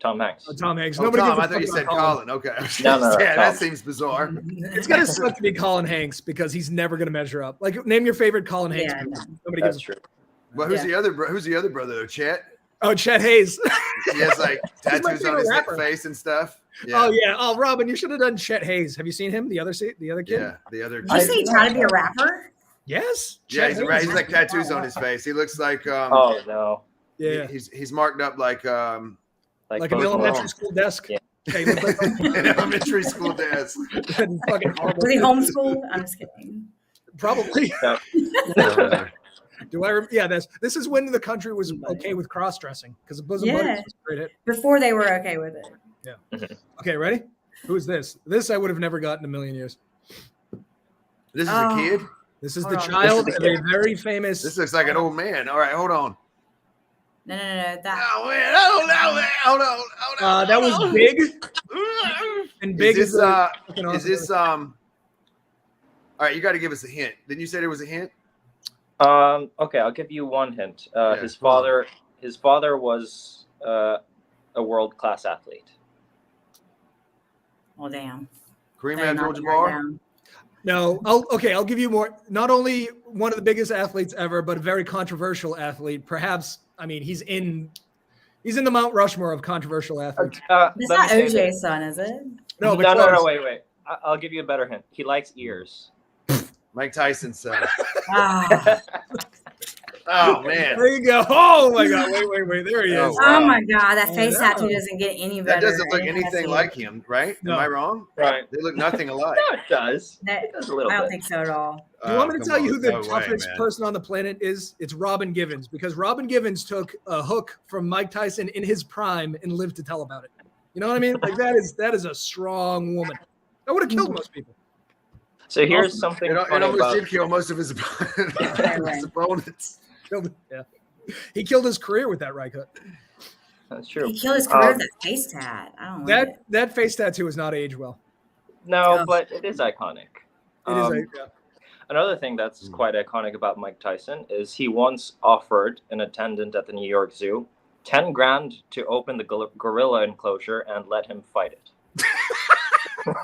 Tom Hanks.
Tom Hanks.
Oh,
Nobody
Tom,
gives a
I thought you
fuck
said
about
Colin. Okay.
No,
yeah, that seems bizarre.
It's gonna suck to be Colin Hanks because he's never gonna measure up. Like, name your favorite Colin Hanks.
Yeah,
Nobody
That's
gives
true.
Well, who's the other brother though? Chet?
Oh, Chet Hayes.
He has like tattoos on his face and stuff. Yeah.
Oh yeah. Oh, Robin, you should have done Chet Hayes. Have you seen him? The other kid.
Yeah, the other.
Did you say he's trying to be a rapper?
Yes.
Yeah, he's like tattoos on his face. He looks like.
Oh no.
Yeah.
He's marked up like
an elementary school desk.
Yeah.
An elementary school desk.
Fucking horrible.
Was he homeschooled? I'm just kidding.
Probably. This is when the country was okay with cross-dressing because the bosom buddies was a great hit.
Before they were okay with it.
Yeah. Okay, ready? Who is this? This I would have never gotten in a million years.
This is a kid?
This is the child of a very famous.
This looks like an old man. All right, hold on.
No.
Hold on.
That was Big. And Big
is this all right, you got to give us a hint. Didn't you say there was a hint?
Okay, I'll give you one hint. His father was a world-class athlete.
Oh damn.
Kareem Abdul-Jabbar.
No, I'll give you more. Not only one of the biggest athletes ever, but a very controversial athlete. Perhaps, I mean, he's in the Mount Rushmore of controversial athletes.
It's
Let me
not
say
OJ's
this.
son, is it?
No, but
no,
close.
wait. I'll give you a better hint. He likes ears.
Mike Tyson's son.
Ah.
Oh man,
There you go. Oh my God! Wait. There he is.
Oh,
Oh
wow.
my God, that face
I know.
tattoo doesn't get any
that
better.
doesn't look anything like him, right?
No.
Am I wrong?
Right.
They look nothing alike.
No, it does.
That,
It does a little
I don't
bit.
think so at all.
Do you want me to
come
tell you
on.
who the
No way,
toughest
man.
person on the planet is? It's Robin Givens, because Robin Givens took a hook from Mike Tyson in his prime and lived to tell about it. You know what I mean? Like that is a strong woman. That would have killed most people.
So here's something
It
funny
almost
about.
did kill most of his opponents.
Yeah. He killed his career with that right hook.
That's true.
He killed his career with that face tat. I don't like it.
That face tattoo is not age well.
No,
Oh.
but it is iconic.
It is yeah.
Another thing that's quite iconic about Mike Tyson is he once offered an attendant at the New York Zoo 10 grand to open the gorilla enclosure and let him fight it.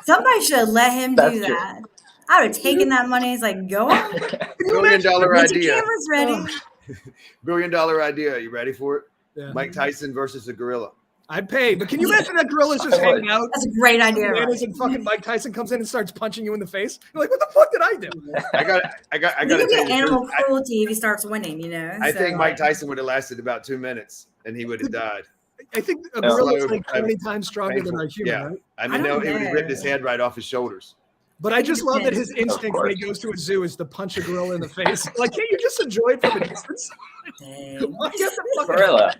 Somebody should have let him
That's
do
true.
that. I would have taken that money. It's like, go on.
$1 billion
Get your
idea.
cameras ready.
Oh.
$1 billion idea. You ready for it?
Yeah.
Mike Tyson versus a gorilla.
I'd pay, but can you imagine that gorilla's just hanging out?
That's a great idea.
Bananas and fucking Mike Tyson comes in and starts punching you in the face. You're like, what the fuck did I do?
I got
You
to
can
tell
get
you the
animal
truth.
cruelty if he starts winning, you know?
I
So,
think Mike Tyson would have lasted about 2 minutes and he would have died.
I think a
No.
gorilla's
Slow,
like 20 times stronger than a human,
Yeah.
right?
I mean,
I don't
no, it would have ripped
know.
his head right off his shoulders.
But I just love that his
Of
instinct when he goes to a zoo is to punch a gorilla in the face. Like, can't you just enjoy it from a distance?
dang.
Why you have to fucking-
Gorilla.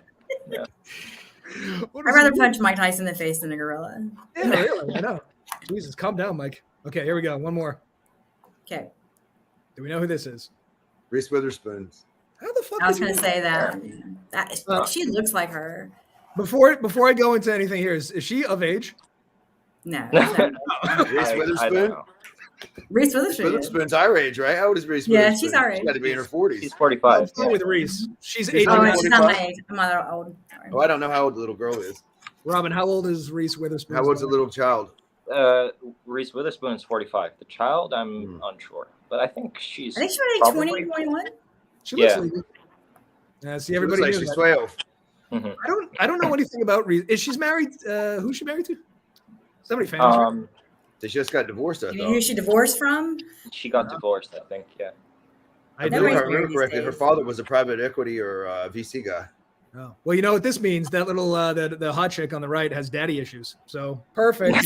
What
I'd
is
rather
it?
punch Mike Tyson in the face than a gorilla.
Yeah, really, I know. Jesus, calm down, Mike. Okay, here we go. One more.
Okay.
Do we know who this is?
Reese Witherspoon.
How the fuck?
I was
did
going
you-
to say that. She looks like her.
Before I go into anything here, is she of age?
No.
Reese
I
Witherspoon?
don't know.
Reese Witherspoon.
Witherspoon's our age, right? How old is Reese
Yeah,
Witherspoon?
she's our age.
She's got to be in her 40s.
She's
I'm
45.
fine with Reese. She's
She's
80.
Oh,
not
she's not my
45?
age. I'm not that old. Sorry.
Oh, I don't know how old the little girl is.
Robin, how old is Reese Witherspoon?
How old's the little child?
Reese Witherspoon is 45. The child, I'm unsure, but I think she's.
I think she was like
probably-
20, 21.
She looks
Yeah.
like it. Yeah, see,
It looks
everybody
like
knew
she's
that.
12.
Mhm.
I don't know anything about Reese. Is she's married? Who's she married to? Somebody famous. right?
They just got divorced, I
You know who
thought.
she divorced from?
She got divorced, I think. Yeah.
I
If
do.
I
Nobody's
remember
married these
correctly, her
days.
father was a private equity or VC guy.
Oh. Well, you know what this means? That little the hot chick on the right has daddy issues. So perfect.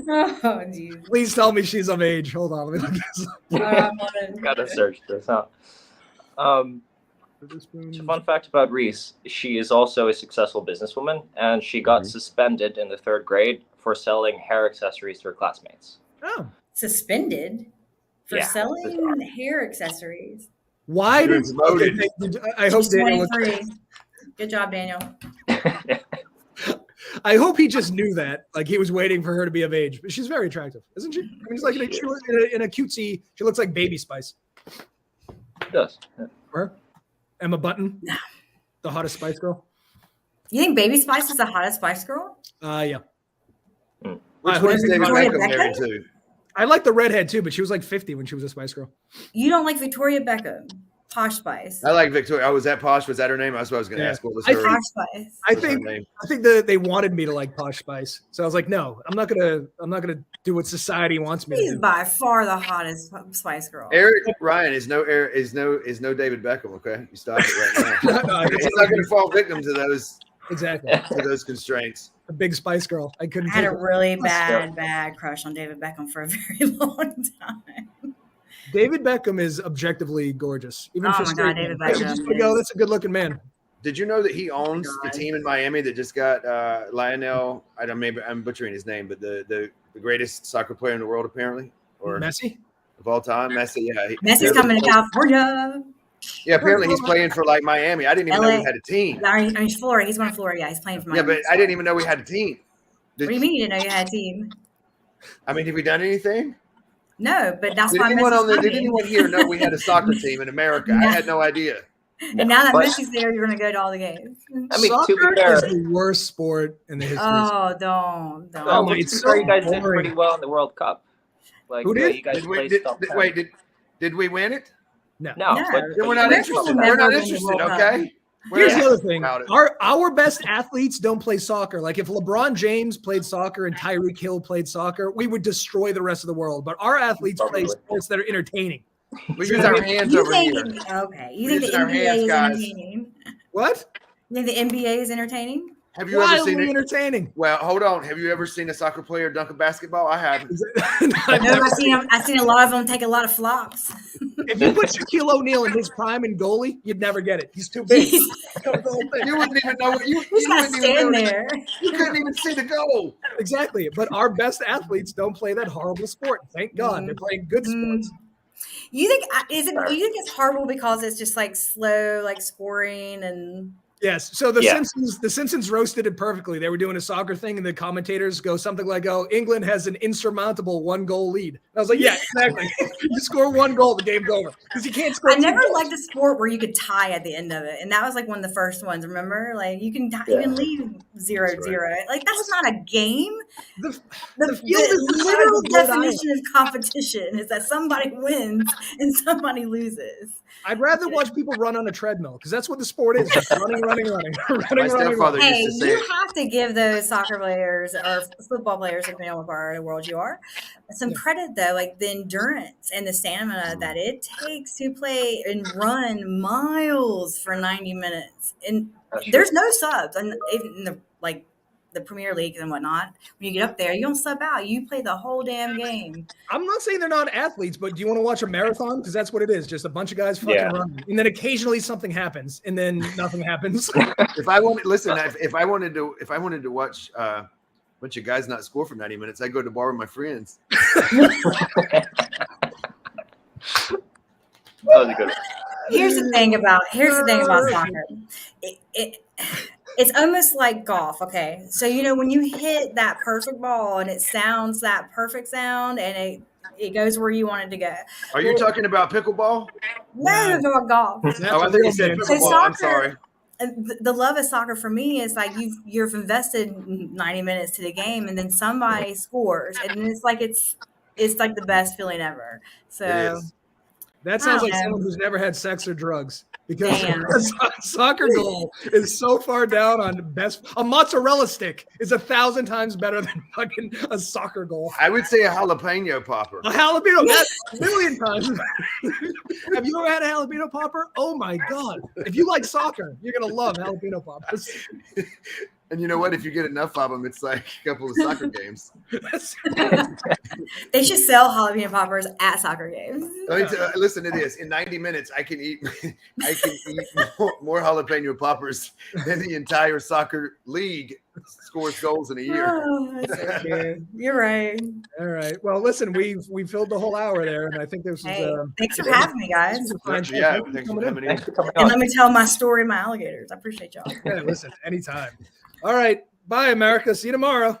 Oh, geez.
Please tell me she's of age. Hold on, let me look this up.
Gotta search this out. So fun fact about Reese: she is also a successful businesswoman, and she got suspended in the 3rd grade for selling hair accessories to her classmates.
Oh,
Suspended for
Yeah,
selling
bizarre.
hair accessories.
why
You're
did?
demoted.
I hope
She's
Daniel.
23. Good job, Daniel.
I hope he just knew that. Like he was waiting for her to be of age. But she's very attractive, isn't she? I mean, she's like in a cutesy. She looks like Baby Spice.
It does. Yeah.
Or Emma Button,
No.
the hottest Spice Girl.
You think Baby Spice is the hottest Spice Girl?
Yeah.
Which
Who
one's
is
David
Victoria
Beckham married
Beckham?
to?
I like the redhead too, but she was like 50 when she was a Spice Girl.
You don't like Victoria Beckham, Posh Spice.
I like Victoria. Oh, was that Posh? Was that her name? That's what I was going to
Yeah.
ask. What was
I
her,
think-
Posh Spice.
I
what's her
think
name?
they wanted me to like Posh Spice, so I was like, no, I'm not gonna do what society wants me to
She's
do.
by far the hottest Spice Girl.
Eric Ryan is no David Beckham. Okay, you stop it right now.
No, I
He's not going to fall victim to
exactly,
those constraints.
a big Spice Girl. I couldn't.
I had
take
a
it.
really bad crush on David Beckham for a very long time.
David Beckham is objectively gorgeous. Even
Oh
for
my
straight
God, David
men. You
Beckham
just gotta go,
is-
that's a good looking man.
Did you know that he owns the
God.
team in Miami that just got Lionel? I don't. Maybe I'm butchering his name, but the greatest soccer player in the world, apparently, or
Messi.
of all time, Messi. Yeah,
Messi's coming to California.
Yeah, apparently he's playing for like Miami. I didn't even know
LA.
we had a team.
I mean, Florida. He's going to Florida. Yeah, he's playing for
Yeah,
Miami.
but I didn't even know we had a team.
What do you mean you didn't know you had a team?
I mean, have we done anything?
No, but that's
Did
why
anyone,
Messi's
did
coming.
anyone here know we had a soccer team in America? I had no idea.
And now that
but-
Messi's there, you're going to go to all the games.
I mean, to be
Soccer
fair,
is the worst sport in the history.
Oh, don't.
Oh,
to be
it's
fair,
so
you guys did
boring.
pretty well in the World Cup. Like,
Who did?
You guys
Did we,
placed top 10.
did we win it?
No,
No.
but
Then we're not
We're
interested.
still
We're not
members of the
interested.
World Cup.
Okay. We're
Here's
not
the other thing:
about it.
our best athletes don't play soccer. Like if LeBron James played soccer and Tyreek Hill played soccer, we would destroy the rest of the world. But our athletes play
Probably.
sports that are entertaining.
We use our hands
You
over
think,
here.
okay, you
We're
think the
using our
NBA
hands,
is
guys.
entertaining?
What?
You think the NBA is entertaining?
Have you ever seen
Wildly
it?
entertaining.
Well, hold on. Have you ever seen a soccer player dunk a basketball? I haven't.
I've
No,
never
I've seen a lot of them take a lot of flops.
If you put Shaquille O'Neal in his prime in goalie, you'd never get it. He's too big.
Jeez.
You wouldn't even know what you
He's got to
wouldn't even
stand
know.
there.
You couldn't even see the goal.
Exactly. But our best athletes don't play that horrible sport. Thank God. They're playing good sports.
You think you think it's horrible because it's just like slow, like scoring and
Yes. So the
Yeah.
Simpsons roasted it perfectly. They were doing a soccer thing, and the commentators go something like, "Oh, England has an insurmountable 1-goal lead." And I was like, "Yeah, exactly. You score 1 goal, the game's over because you can't score."
I
2
never
goals.
liked a sport where you could tie at the end of it, and that was like one of the first ones. Remember, like you can
Yeah.
even leave 0-0. Like that's not a game.
The
The
field is the size
literal
of Rhode
definition of competition is that somebody wins and somebody loses.
I'd rather watch people run on a treadmill because that's what the sport is: just running, running, running,
My
running,
stepfather
Hey,
used to say
you
it.
have to give those soccer players or football players, depending on what part of the world you are, some credit though. Like the endurance and the stamina that it takes to play and run miles for 90 minutes. And there's no subs, and even in the the Premier League and whatnot. When you get up there, you don't sub out. You play the whole damn game.
I'm not saying they're not athletes, but do you want to watch a marathon? Because that's what it is. Just a bunch of guys fucking
Yeah.
running. And then occasionally something happens and then nothing happens.
If I wanted, listen, if I wanted to watch a bunch of guys not score for 90 minutes, I'd go to the bar with my friends.
That was a good one.
Here's the thing about soccer. It's almost like golf. Okay, so when you hit that perfect ball and it sounds that perfect sound and it goes where you want it to go.
Are you talking about pickleball?
No, it's about golf.
That's
Oh, I
a
think you
real
said
man.
So
pickleball. I'm
soccer-
sorry.
The love of soccer for me is like you've invested 90 minutes to the game and then somebody scores and it's like the best feeling ever. So
It is.
That sounds
I
like
don't know.
someone who's never had sex or drugs. Because
Damn.
a soccer goal is so far down on best. A mozzarella stick is 1,000 times better than fucking a soccer goal.
I would say a jalapeno popper.
A jalapeno, that's a million times. Have you ever had a jalapeno popper? Oh my God. If you like soccer, you're going to love jalapeno poppers.
And you know what? If you get enough of them, it's like a couple of soccer games.
they should sell jalapeno poppers at soccer games.
Listen to this. In 90 minutes, I can eat more jalapeno poppers than the entire soccer league scores goals in a year.
Oh, that's so cute. You're right.
All right. Well, listen, we filled the whole hour there, and I think this was
Hey, thanks for having me, guys.
this was a fine show.
Yeah,
Thank you
thanks for
coming in.
coming in.
Thanks for coming
And
on.
let me tell my story of my alligators. I appreciate y'all.
Yeah, listen, anytime. All right. Bye, America. See you tomorrow.